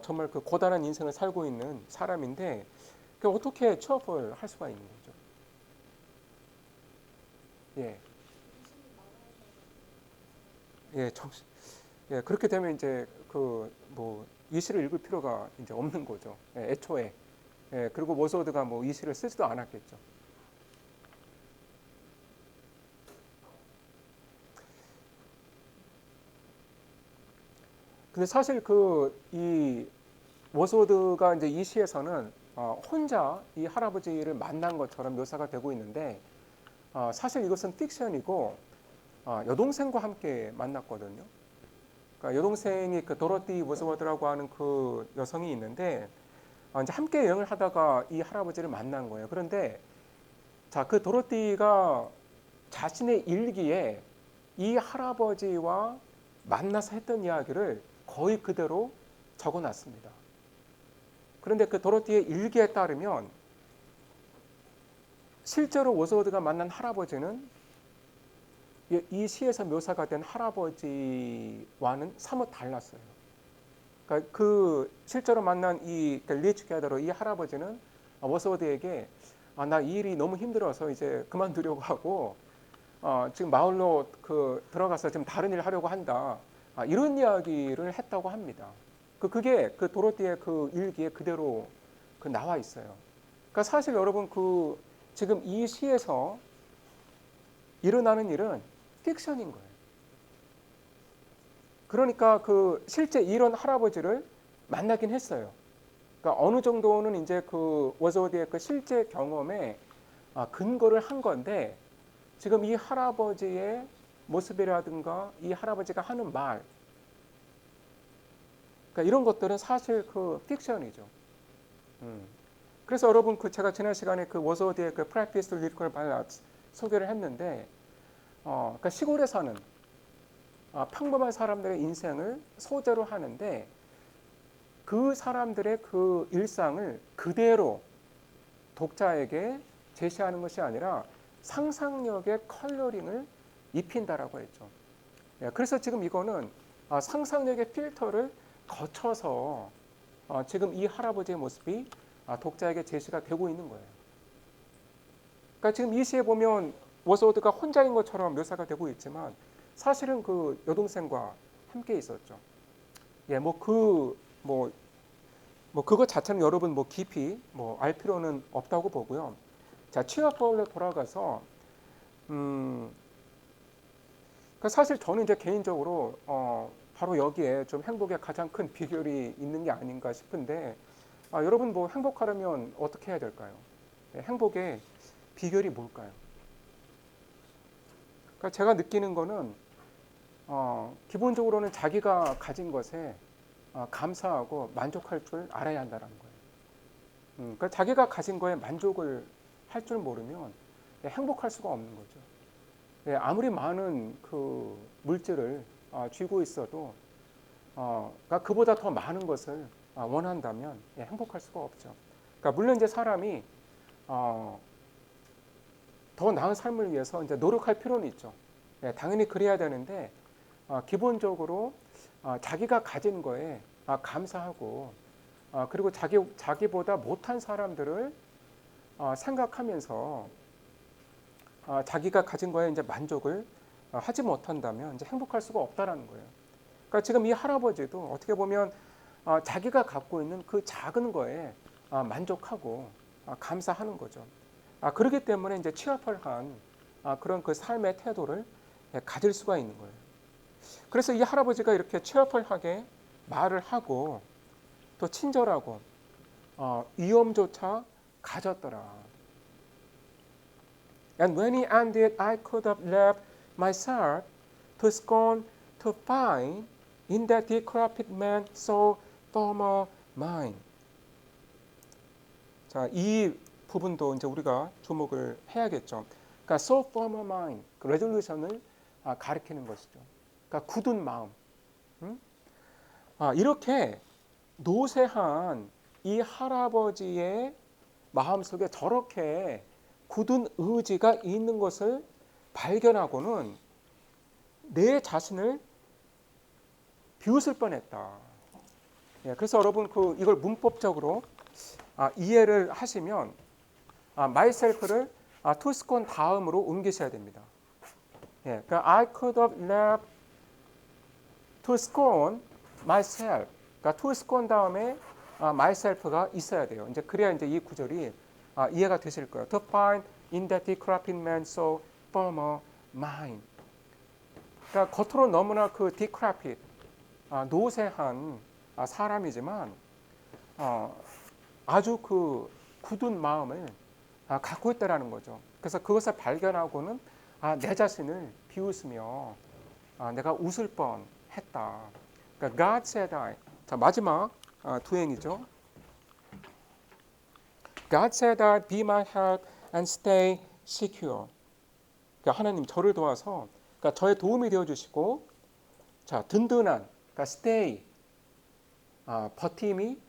정말 그 고단한 인생을 살고 있는 사람인데 그 어떻게 cheerful 할 수가 있는 거죠? 예, 예, 예, 그렇게 되면 이제 뭐 이 시를 읽을 필요가 이제 없는 거죠. 예, 애초에. 예, 그리고 모소드가 뭐 이 시를 쓰지도 않았겠죠. 근데 사실 이 워스워드가 이제 이 시에서는 혼자 이 할아버지를 만난 것처럼 묘사가 되고 있는데 사실 이것은 픽션이고 여동생과 함께 만났거든요. 그러니까 여동생이 그 도로티 워스워드라고 하는 그 여성이 있는데 이제 함께 여행을 하다가 이 할아버지를 만난 거예요. 그런데 자, 그 도로티가 자신의 일기에 이 할아버지와 만나서 했던 이야기를 거의 그대로 적어놨습니다. 그런데 그 도로티의 일기에 따르면 실제로 워스워드가 만난 할아버지는 이 시에서 묘사가 된 할아버지와는 사뭇 달랐어요. 그러니까 그 실제로 만난 이 리치 게더러 이 할아버지는 워스워드에게 나 이 일이 너무 힘들어서 이제 그만두려고 하고 지금 마을로 들어가서 지금 다른 일 하려고 한다. 이런 이야기를 했다고 합니다. 그게 그 도로티의 그 일기에 그대로 나와 있어요. 그러니까 사실 여러분 지금 이 시에서 일어나는 일은 픽션인 거예요. 그러니까 실제 이런 할아버지를 만나긴 했어요. 그러니까 어느 정도는 이제 워즈워드의 실제 경험에 근거를 한 건데 지금 이 할아버지의 모습이라든가 이 할아버지가 하는 말, 그러니까 이런 것들은 사실 픽션이죠. 그래서 여러분 제가 지난 시간에 워즈워드의 Practice Lyrical Ballads 소개를 했는데, 그러니까 시골에 사는 평범한 사람들의 인생을 소재로 하는데 그 사람들의 그 일상을 그대로 독자에게 제시하는 것이 아니라 상상력의 컬러링을 입힌다라고 했죠. 그래서 지금 이거는 상상력의 필터를 거쳐서 지금 이 할아버지의 모습이 독자에게 제시가 되고 있는 거예요. 그러니까 지금 이 시에 보면 워스워드가 혼자인 것처럼 묘사가 되고 있지만 사실은 그 여동생과 함께 있었죠. 예, 그것 자체는 여러분 깊이 알 필요는 없다고 보고요. 자, 취업법으로 돌아가서 그러니까 사실 저는 이제 개인적으로 바로 여기에 좀 행복의 가장 큰 비결이 있는 게 아닌가 싶은데 여러분 뭐 행복하려면 어떻게 해야 될까요? 행복의 비결이 뭘까요? 그러니까 제가 느끼는 거는 기본적으로는 자기가 가진 것에 감사하고 만족할 줄 알아야 한다는 거예요. 그러니까 자기가 가진 거에 만족을 할 줄 모르면 행복할 수가 없는 거죠. 아무리 많은 그 물질을 쥐고 있어도 그러니까 그보다 더 많은 것을 원한다면 행복할 수가 없죠. 그러니까 물론 이제 사람이 더 나은 삶을 위해서 이제 노력할 필요는 있죠. 당연히 그래야 되는데 기본적으로 자기가 가진 거에 감사하고 그리고 자기보다 못한 사람들을 생각하면서 자기가 가진 거에 이제 만족을 하지 못한다면 이제 행복할 수가 없다라는 거예요. 그러니까 지금 이 할아버지도 어떻게 보면 자기가 갖고 있는 그 작은 거에 만족하고 감사하는 거죠. 그렇기 때문에 이제 취합을 한 그런 그 삶의 태도를 가질 수가 있는 거예요. 그래서 이 할아버지가 이렇게 취합을 하게 말을 하고 또 친절하고 위험조차 가졌더라. And when he ended, I could have left myself to scorn to find in that decrepit man so former mine. 자, 이 부분도 이제 우리가 주목을 해야겠죠. 그러니까 so former mine, 그 레졸루션을 가리키는 것이죠. 그러니까 굳은 마음. 이렇게 노쇠한 이 할아버지의 마음속에 저렇게 굳은 의지가 있는 것을 발견하고는 내 자신을 비웃을 뻔했다. 그래서 여러분 이걸 문법적으로 이해를 하시면 myself를 to 다음으로 옮기셔야 됩니다. 그러니까 I could have left to scorn myself. 그러니까 to scorn 다음에 myself가 있어야 돼요. 이제 그래야 이제 이 구절이 이해가 되실 거예요. To find in that decrepit man so former mine. 그러니까 겉으로 너무나 그 decrepit, 노쇠한 사람이지만 아주 그 굳은 마음을 갖고 있다라는 거죠. 그래서 그것을 발견하고는 내 자신을 비웃으며 내가 웃을 뻔했다. 그러니까 God said I. 자, 마지막 두 행이죠. God said I be my help and stay secure. 그러니까 하나님 저를 도와서 그러니까 저의 도움이 되어 주시고 자, 든든한 그러니까 stay 버팀이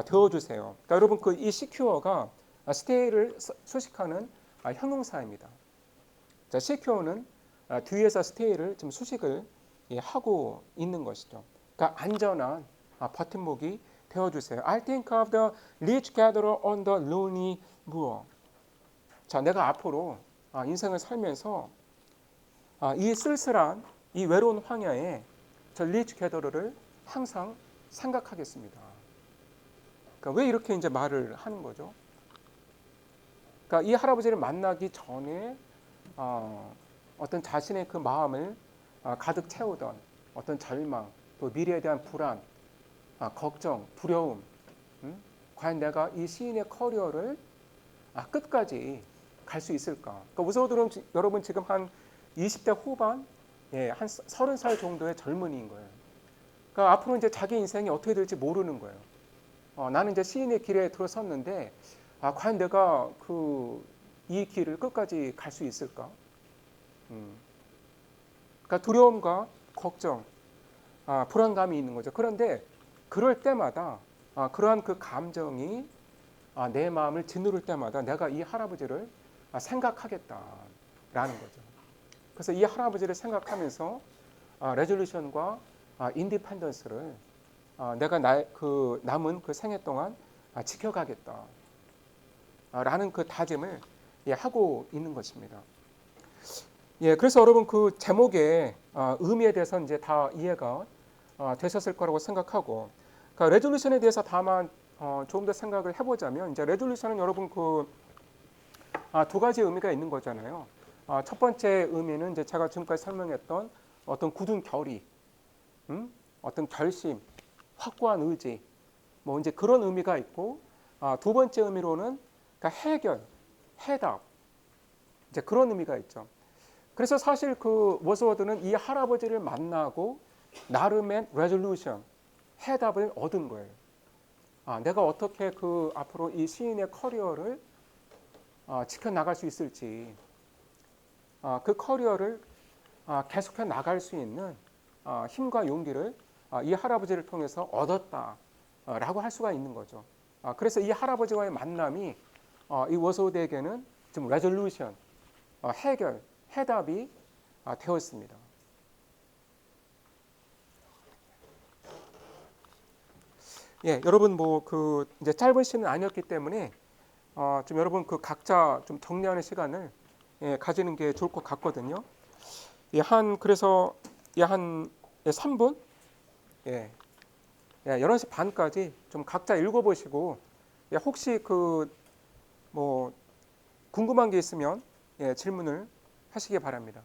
되어 주세요. 그러니까 여러분 이 secure가 stay를 수식하는 형용사입니다. 자, secure는 뒤에서 stay를 좀 수식을 하고 있는 것이죠. 그러니까 안전한 버팀목이 되어주세요. I think of the rich gatherer on the lonely moor. 자, 내가 앞으로 인생을 살면서 이 쓸쓸한 이 외로운 황야에 저 rich gatherer 항상 생각하겠습니다. 그러니까 왜 이렇게 이제 말을 하는 거죠? 그러니까 이 할아버지를 만나기 전에 어떤 자신의 그 마음을 가득 채우던 어떤 절망, 또 미래에 대한 불안, 걱정, 두려움. 과연 내가 이 시인의 커리어를 끝까지 갈 수 있을까? 그러니까 우선 여러분 지금 한 20대 후반, 한 30살 정도의 젊은이인 거예요. 그러니까 앞으로 이제 자기 인생이 어떻게 될지 모르는 거예요. 나는 이제 시인의 길에 들어섰는데, 과연 내가 이 길을 끝까지 갈 수 있을까? 그러니까 두려움과 걱정, 불안감이 있는 거죠. 그런데 그럴 때마다 그러한 그 감정이 내 마음을 짓누를 때마다 내가 이 할아버지를 생각하겠다라는 거죠. 그래서 이 할아버지를 생각하면서 레졸루션과 인디펜던스를 내가 남은 그 생애 동안 지켜가겠다라는 그 다짐을 하고 있는 것입니다. 그래서 여러분 그 제목의 의미에 대해서 이제 다 이해가 되셨을 거라고 생각하고, 그러니까 레졸루션에 대해서 다만 조금 더 생각을 해보자면, 이제 레졸루션은 여러분 두 가지 의미가 있는 거잖아요. 첫 번째 의미는 이제 제가 지금까지 설명했던 어떤 굳은 결의, 어떤 결심, 확고한 의지, 뭐 이제 그런 의미가 있고, 두 번째 의미로는 그러니까 해결, 해답, 이제 그런 의미가 있죠. 그래서 사실 그 워스워드는 이 할아버지를 만나고 나름의 레졸루션, 해답을 얻은 거예요. 내가 어떻게 그 앞으로 이 시인의 커리어를 지켜나갈 수 있을지, 그 커리어를 계속해 나갈 수 있는 힘과 용기를 이 할아버지를 통해서 얻었다라고 할 수가 있는 거죠. 그래서 이 할아버지와의 만남이 이 워스워드에게는 좀 레졸루션, 해결, 해답이 되었습니다. 예, 여러분 뭐 그 이제 짧은 시는 아니었기 때문에 좀 여러분 그 각자 좀 정리하는 시간을 가지는 게 좋을 것 같거든요. 그래서 한 3분, 예, 11시 반까지 좀 각자 읽어보시고 혹시 그 뭐 궁금한 게 있으면 질문을 하시기 바랍니다.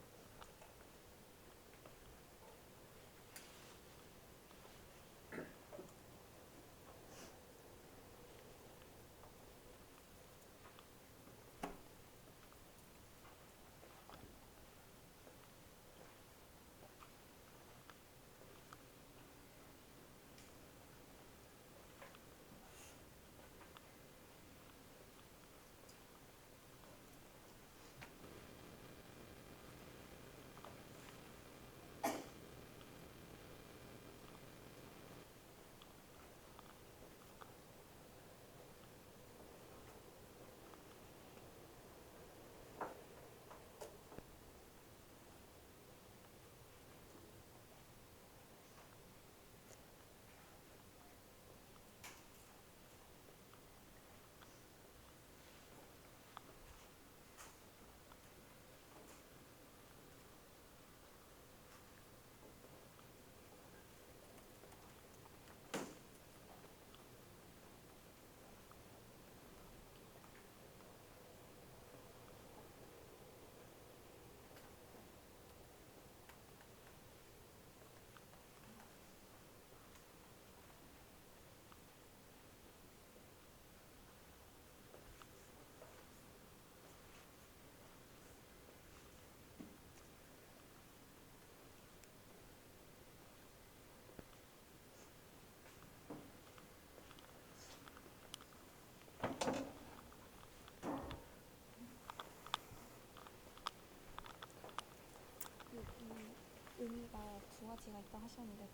의미가 두 가지가 있다 하셨는데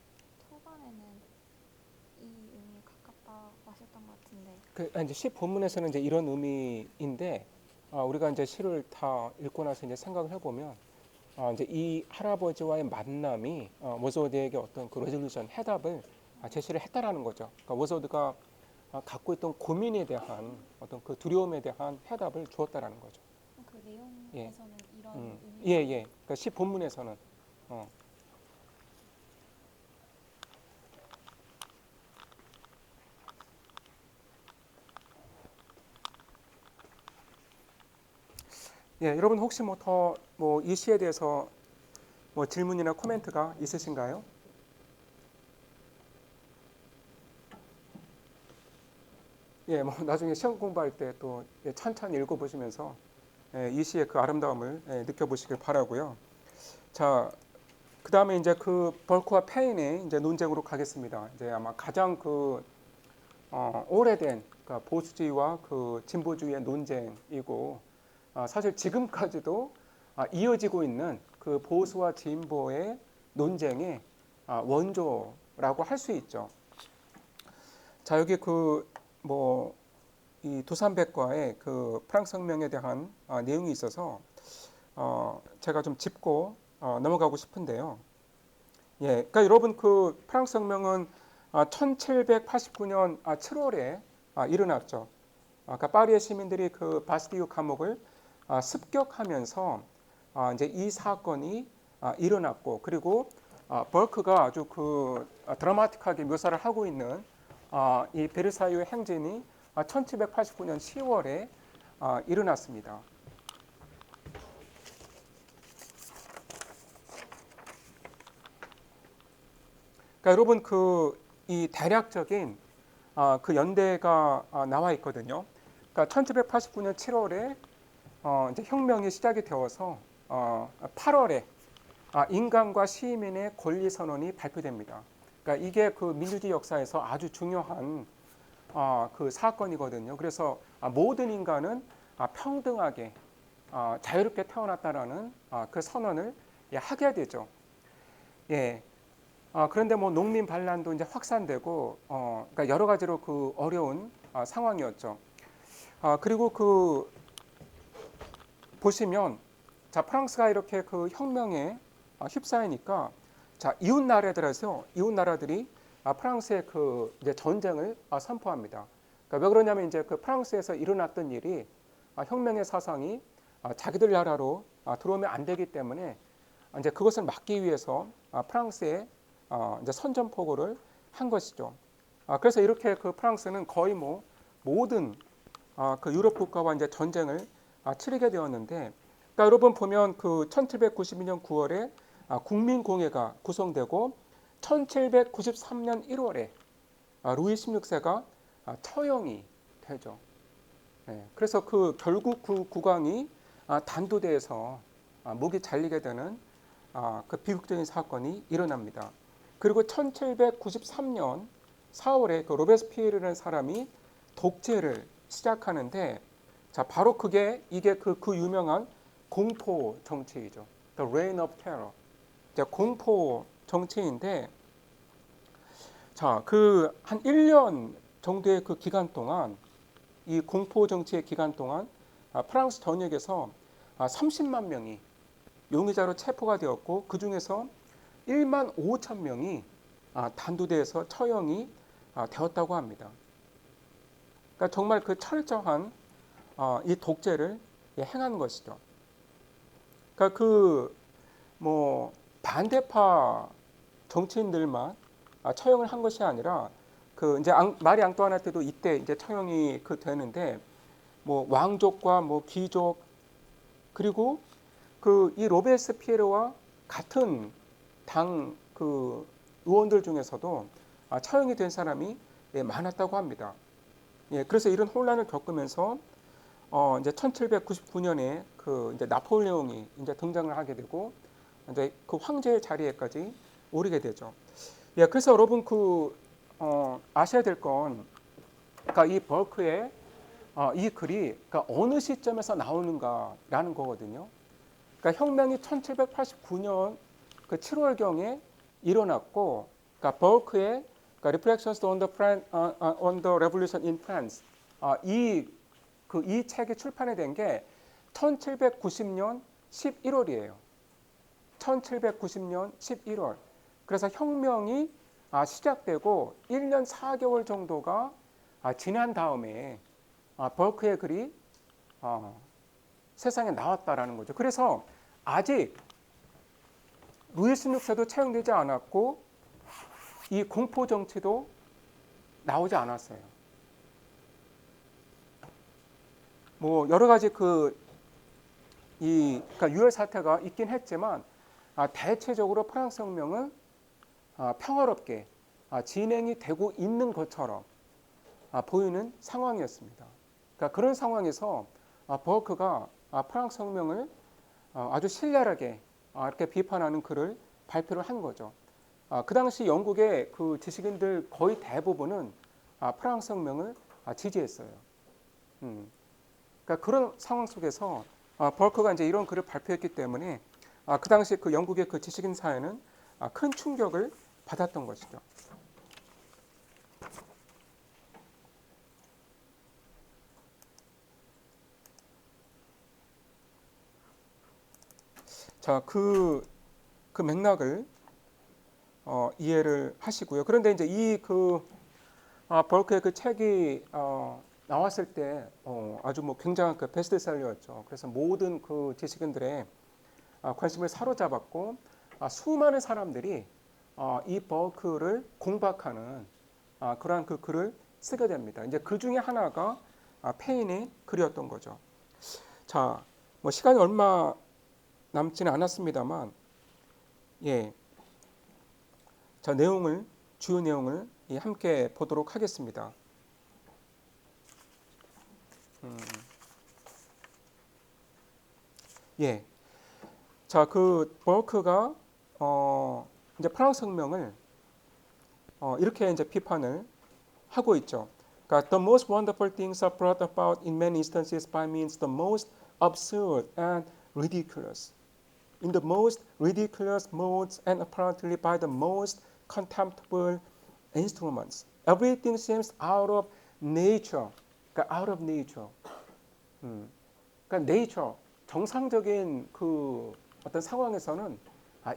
초반에는 이 의미에 가깝다고 하셨던 것 같은데. 이제 시 본문에서는 이제 이런 의미인데 우리가 이제 시를 다 읽고 나서 이제 생각을 해보면 이제 이 할아버지와의 만남이 워스워드에게 어떤 그 레졸루션 해답을 제시를 했다라는 거죠. 그러니까 워스워드가 갖고 있던 고민에 대한 어떤 그 두려움에 대한 해답을 주었다라는 거죠. 그 예, 내용에서는 이런 예, 의미가. 예. 그러니까 시 본문에서는 어, 예, 여러분 혹시 뭐 더 뭐 이 시에 대해서 뭐 질문이나 코멘트가 있으신가요? 예, 뭐 나중에 시험 공부할 때 또 천천히 읽어보시면서 이 시의 그 아름다움을 느껴보시길 바라고요. 자, 그 다음에 이제 그 벌크와 페인의 이제 논쟁으로 가겠습니다. 이제 아마 가장 그 오래된 그러니까 보수주의와 그 진보주의의 논쟁이고 사실 지금까지도 이어지고 있는 그 보수와 진보의 논쟁의 원조라고 할 수 있죠. 자, 여기 그 뭐 이 도산백과의 그 프랑스 혁명에 대한 내용이 있어서 제가 좀 짚고 넘어가고 싶은데요. 예, 그러니까 여러분 그 프랑스 혁명은 1789년 7월에 일어났죠. 그러니까 파리의 시민들이 그 바스티유 감옥을 습격하면서 이제 이 사건이 일어났고 그리고 벌크가 아주 그 드라마틱하게 묘사를 하고 있는 이 베르사유 행진이 1789년 10월에 일어났습니다. 그러니까 그러니까 여러분 이 대략적인 그 연대가 나와 있거든요. 그러니까 1789년 7월에 이제 혁명이 시작이 되어서 8월에 인간과 시민의 권리 선언이 발표됩니다. 그러니까 이게 그 민주주의 역사에서 아주 중요한 그 사건이거든요. 그래서 모든 인간은 평등하게 자유롭게 태어났다라는 그 선언을 하게 되죠. 예. 그런데 뭐 농민 반란도 이제 확산되고, 그러니까 여러 가지로 그 어려운 상황이었죠. 그리고 보시면, 자, 프랑스가 이렇게 그 혁명에 휩싸이니까, 자, 이웃 나라들이 프랑스의 그 이제 전쟁을 선포합니다. 그러니까 왜 그러냐면 이제 그 프랑스에서 일어났던 일이 혁명의 사상이 자기들 나라로 들어오면 안 되기 때문에 이제 그것을 막기 위해서 프랑스에 이제 선전포고를 한 것이죠. 그래서 이렇게 그 프랑스는 거의 뭐 모든 그 유럽 국가와 이제 전쟁을 치르게 되었는데, 그러니까 여러분 보면 그 1792년 9월에 국민공회가 구성되고 1793년 1월에 루이 16세가 처형이 되죠. 네, 그래서 그 결국 그 국왕이 단두대에서 목이 잘리게 되는 그 비극적인 사건이 일어납니다. 그리고 1793년 4월에 그 로베스피에르라는 사람이 독재를 시작하는데, 자, 바로 이게 그 유명한 공포 정치이죠. The Reign of Terror. 공포 정치인데, 자, 그 한 1년 정도의 그 기간 동안, 이 공포 정치의 기간 동안 프랑스 전역에서 30만 명이 용의자로 체포가 되었고, 그 중에서 1만 5천 명이 단두대에서 처형이 되었다고 합니다. 그러니까 정말 그 철저한 이 독재를 행한 것이죠. 그러니까 뭐 반대파 정치인들만 처형을 한 것이 아니라 그 이제 마리 앙뚜아네트도 이때 이제 처형이 되는데, 뭐 왕족과 뭐 귀족, 그리고 그 이 로베스피에르와 같은 당 그 의원들 중에서도 처형이 된 사람이 많았다고 합니다. 그래서 이런 혼란을 겪으면서 이제 1799년에 그 이제 나폴레옹이 이제 등장을 하게 되고 이제 그 황제의 자리에까지 오르게 되죠. 그래서 여러분 아셔야 될 건, 그러니까 이 벌크의 이 글이 그러니까 어느 시점에서 나오는가라는 거거든요. 그러니까 혁명이 1789년 그 7월경에 일어났고, 그러니까 벌크의 그러니까 Reflections on the Revolution in France 이 책이 출판이 된 게 1790년 11월이에요. 1790년 11월. 그래서 혁명이 시작되고 1년 4개월 정도가 지난 다음에 벌크의 글이 세상에 나왔다라는 거죠. 그래서 아직 루이 16세도 채용되지 않았고 이 공포 정치도 나오지 않았어요. 뭐 여러 가지 그러니까 유혈 사태가 있긴 했지만 대체적으로 프랑스 혁명은 평화롭게 진행이 되고 있는 것처럼 보이는 상황이었습니다. 그러니까 그런 상황에서 버크가 프랑스 혁명을 아주 신랄하게 이렇게 비판하는 글을 발표를 한 거죠. 그 당시 영국의 그 지식인들 거의 대부분은 프랑스 혁명을 지지했어요. 그러니까 그런 상황 속에서 벌크가 이제 이런 글을 발표했기 때문에 그 당시 그 영국의 그 지식인 사회는 큰 충격을 받았던 것이죠. 자, 그 맥락을 이해를 하시고요. 그런데 이제 벌크의 그 책이 나왔을 때 아주 뭐 굉장한 그 베스트셀러였죠. 그래서 모든 그 지식인들의 관심을 사로잡았고 수많은 사람들이 이 벌크를 공박하는 그러한 그 글을 쓰게 됩니다. 이제 그 중에 하나가 페인의 글이었던 거죠. 자, 뭐 시간이 얼마 남지는 않았습니다만, 자, 내용을 주요 내용을 함께 보도록 하겠습니다. 예. 자, 그 버크가 이제 프랑스 혁명을 이렇게 이제 비판을 하고 있죠. 그러니까 the most wonderful things are brought about in many instances by means the most absurd and ridiculous. In the most ridiculous modes and apparently by the most contemptible instruments. Everything seems out of nature. 그러니까 out of nature. 그러니까 nature, 정상적인 그 어떤 상황에서는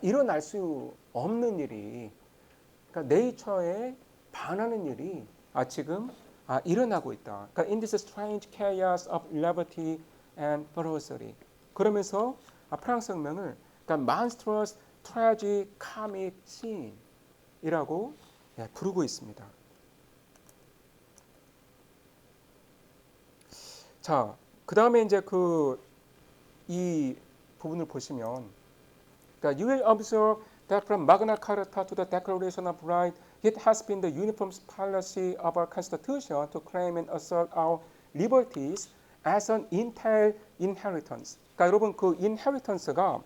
일어날 수 없는 일이, 그러니까 네이처에 반하는 일이 지금 일어나고 있다. 그러니까 in this strange chaos of levity and ferocity. 그러면서 프랑스 혁명을 그러니까 monstrous, tragic, comic scene이라고 부르고 있습니다. 자, 그 다음에 이제 이 부분을 보시면, 그러니까 you will observe that from Magna Carta to the Declaration of Rights, it has been the uniform policy of our Constitution to claim and assert our liberties as an entailed inheritance. 그러니까 여러분 그 inheritance가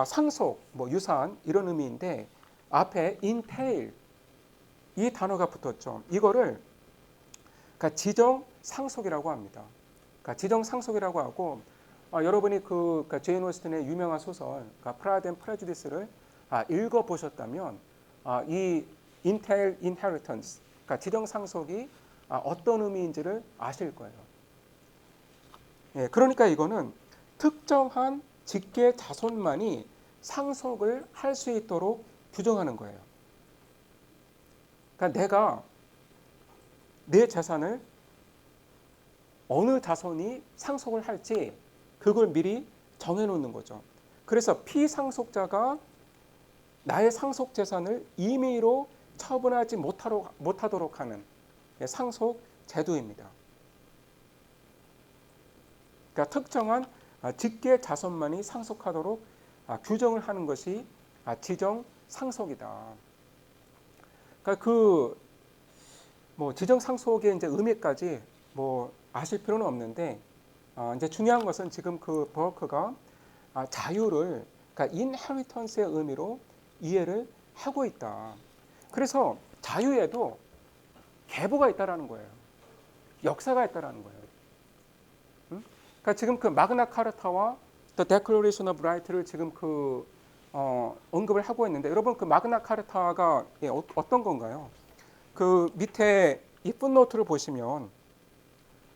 상속, 뭐 유산 이런 의미인데 앞에 entail 이 단어가 붙었죠. 이거를 그러니까 지정 상속이라고 합니다. 그러니까 지정 상속이라고 하고 여러분이 그러니까 제인 오스틴의 유명한 소설 프라이드 앤 프레주디스를 읽어 보셨다면 이 entail inheritance, 그러니까 지정 상속이 어떤 의미인지를 아실 거예요. 예, 그러니까 이거는 특정한 직계 자손만이 상속을 할 수 있도록 규정하는 거예요. 그러니까 내가 내 재산을 어느 자손이 상속을 할지 그걸 미리 정해놓는 거죠. 그래서 피상속자가 나의 상속 재산을 임의로 처분하지 못하도록 하는 상속 제도입니다. 그러니까 특정한 직계 자손만이 상속하도록 규정을 하는 것이 지정 상속이다. 그러니까 뭐 지정 상속의 이제 의미까지 뭐 아실 필요는 없는데 이제 중요한 것은 지금 그 버크가 자유를 그러니까 인헤리턴스의 의미로 이해를 하고 있다. 그래서 자유에도 계보가 있다라는 거예요. 역사가 있다라는 거예요. 그러니까 지금 그 마그나 카르타와 The Declaration of Right를 지금 언급을 하고 있는데 여러분 그 마그나 카르타가 어떤 건가요? 그 밑에 이 풋노트를 보시면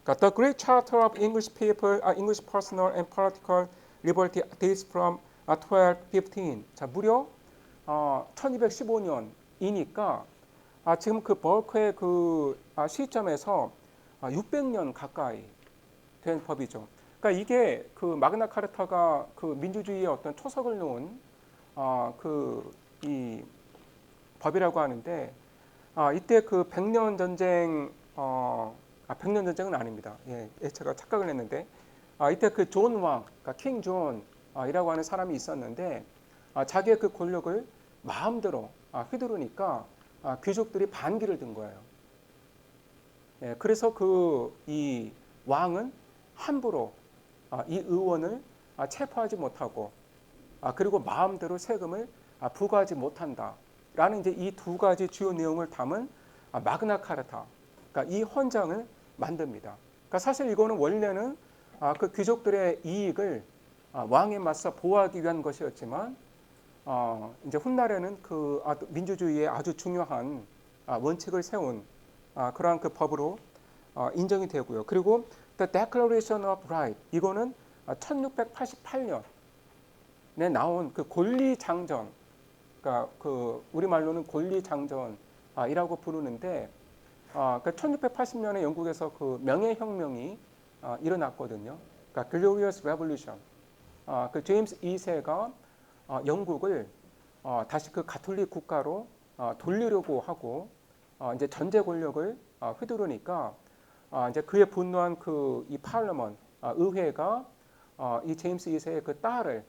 그러니까 The Great Charter of English People, English Personal and Political Liberty dates from 1215. 자, 무려 1215년이니까 지금 그 버크의 그 시점에서 600년 가까이 된 법이죠. 그러니까 이게 그 마그나 카르타가 그 민주주의의 어떤 초석을 놓은 이 법이라고 하는데 이때 그 100년 전쟁 100년 전쟁은 아닙니다. 예, 제가 착각을 했는데 이때 그 존 왕, 그러니까 킹 존이라고 하는 사람이 있었는데 자기의 그 권력을 마음대로 휘두르니까 귀족들이 반기를 든 거예요. 예, 그래서 이 왕은 함부로 이 의원을 체포하지 못하고 그리고 마음대로 세금을 부과하지 못한다라는 이제 이 두 가지 주요 내용을 담은 마그나 카르타, 그러니까 이 헌장을 만듭니다. 그러니까 사실 이거는 원래는 그 귀족들의 이익을 왕에 맞서 보호하기 위한 것이었지만 이제 훗날에는 그 민주주의의 아주 중요한 원칙을 세운 그러한 그 법으로 인정이 되고요. 그리고 The Declaration of Right 이거는 1688년에 나온 그 권리장전, 그러니까 그 우리말로는 권리장전이라고 부르는데 그러니까 1680년에 영국에서 그 명예혁명이 일어났거든요. 그러니까 Glorious Revolution. 그 제임스 2세가 영국을 다시 그 가톨릭 국가로 돌리려고 하고 이제 전제 권력을 휘두르니까 이제 그에 분노한 이 파르먼 의회가 이 제임스 2세의 그 딸을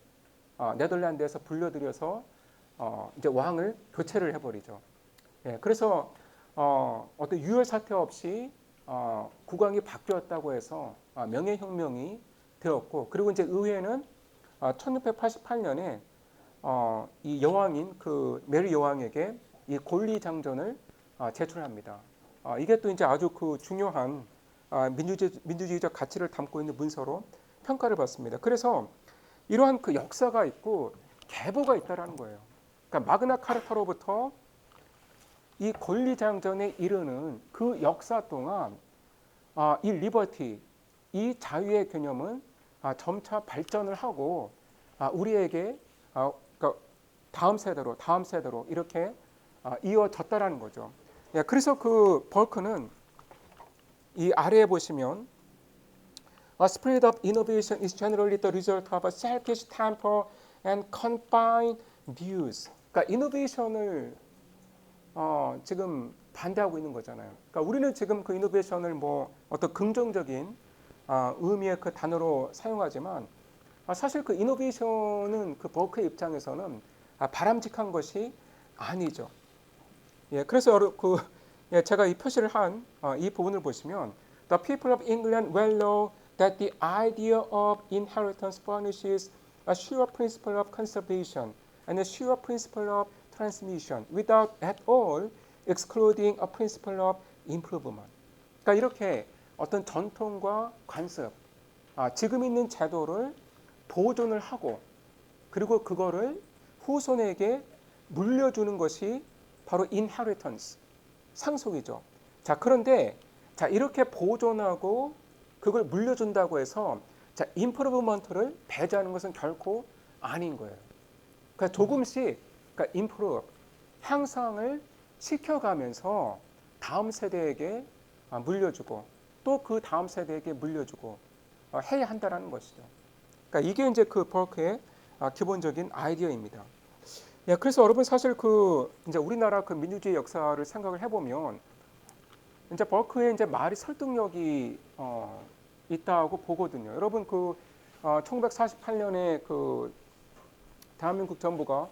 네덜란드에서 불러들여서 이제 왕을 교체를 해버리죠. 예, 그래서 어떤 유혈 사태 없이 국왕이 바뀌었다고 해서 명예혁명이 되었고, 그리고 이제 의회는 1688년에 이 여왕인 그 메리 여왕에게 이 권리장전을 제출합니다. 이게 또 이제 아주 그 중요한 민주주의적 가치를 담고 있는 문서로 평가를 받습니다. 그래서 이러한 그 역사가 있고 계보가 있다라는 거예요. 그러니까 마그나 카르타로부터 이 권리장전에 이르는 그 역사 동안 이 리버티, 이 자유의 개념은 점차 발전을 하고 우리에게 그러니까 다음 세대로 이렇게 이어졌다라는 거죠. 예, 그래서 그 벌크는 이 아래에 보시면 A spirit of innovation is generally the result of a selfish temper and confined views. 그러니까 이노베이션을 지금 반대하고 있는 거잖아요. 그러니까 우리는 지금 그 이노베이션을 뭐 어떤 긍정적인 의미의 그 단어로 사용하지만 사실 그 이노베이션은 그 버크의 입장에서는 바람직한 것이 아니죠. 예, 그래서 제가 이 표시를 한 이 부분을 보시면 The people of England well know that the idea of inheritance furnishes a sure principle of conservation and a sure principle of transmission without at all excluding a principle of improvement. 그러니까 이렇게 어떤 전통과 관습, 지금 있는 제도를 보존을 하고 그리고 그거를 후손에게 물려주는 것이 바로 inheritance, 상속이죠. 자, 그런데 이렇게 보존하고 그걸 물려준다고 해서 improvement를 배제하는 것은 결코 아닌 거예요. 그러니까 조금씩 improve, 향상을 시켜가면서 다음 세대에게 물려주고 또 그 다음 세대에게 물려주고 해야 한다라는 것이죠. 그러니까 이게 이제 그 버크의 기본적인 아이디어입니다. 예, 그래서 여러분 사실 이제 우리나라 그 민주주의 역사를 생각을 해보면 이제 버크의 이제 말이 설득력이 있다고 보거든요. 여러분 1948년에 그 대한민국 정부가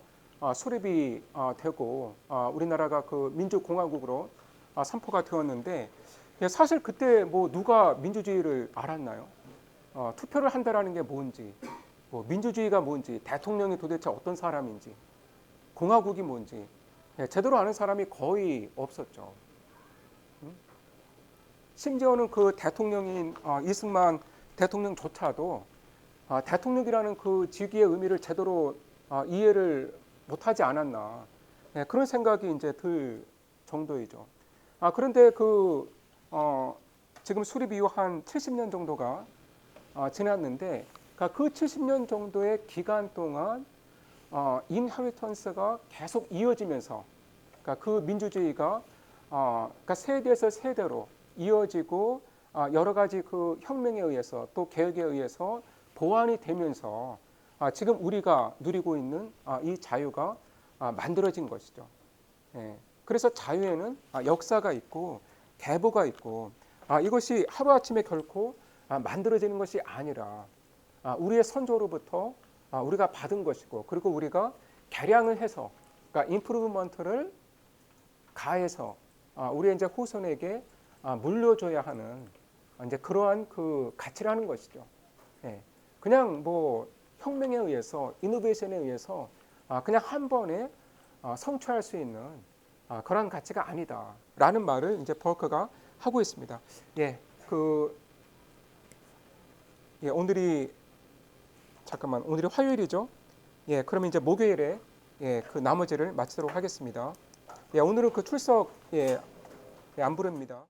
수립이 되고 우리나라가 그 민주공화국으로 선포가 되었는데 사실 그때 뭐 누가 민주주의를 알았나요? 투표를 한다라는 게 뭔지, 뭐 민주주의가 뭔지, 대통령이 도대체 어떤 사람인지, 공화국이 뭔지 제대로 아는 사람이 거의 없었죠. 심지어는 그 대통령인 이승만 대통령조차도 대통령이라는 그 직위의 의미를 제대로 이해를 못하지 않았나 그런 생각이 이제 들 정도이죠. 그런데 지금 수립 이후 한 70년 정도가 지났는데 그 70년 정도의 기간 동안 인헤리턴스가 계속 이어지면서 그 민주주의가 세대에서 세대로 이어지고 여러 가지 그 혁명에 의해서 또 개혁에 의해서 보완이 되면서 지금 우리가 누리고 있는 이 자유가 만들어진 것이죠. 예. 그래서 자유에는 역사가 있고 계보가 있고 이것이 하루아침에 결코 만들어지는 것이 아니라 우리의 선조로부터 우리가 받은 것이고 그리고 우리가 개량을 해서 그러니까 임프루브먼트를 가해서 우리의 이제 후손에게 물려줘야 하는 이제 그러한 그 가치라는 것이죠. 예. 그냥 뭐 혁명에 의해서 이노베이션에 의해서 그냥 한 번에 성취할 수 있는 그런 가치가 아니다라는 말을 이제 버크가 하고 있습니다. 예, 오늘이 화요일이죠. 예, 그러면 이제 목요일에 그 나머지를 마치도록 하겠습니다. 예, 오늘은 그 출석 안 부릅니다.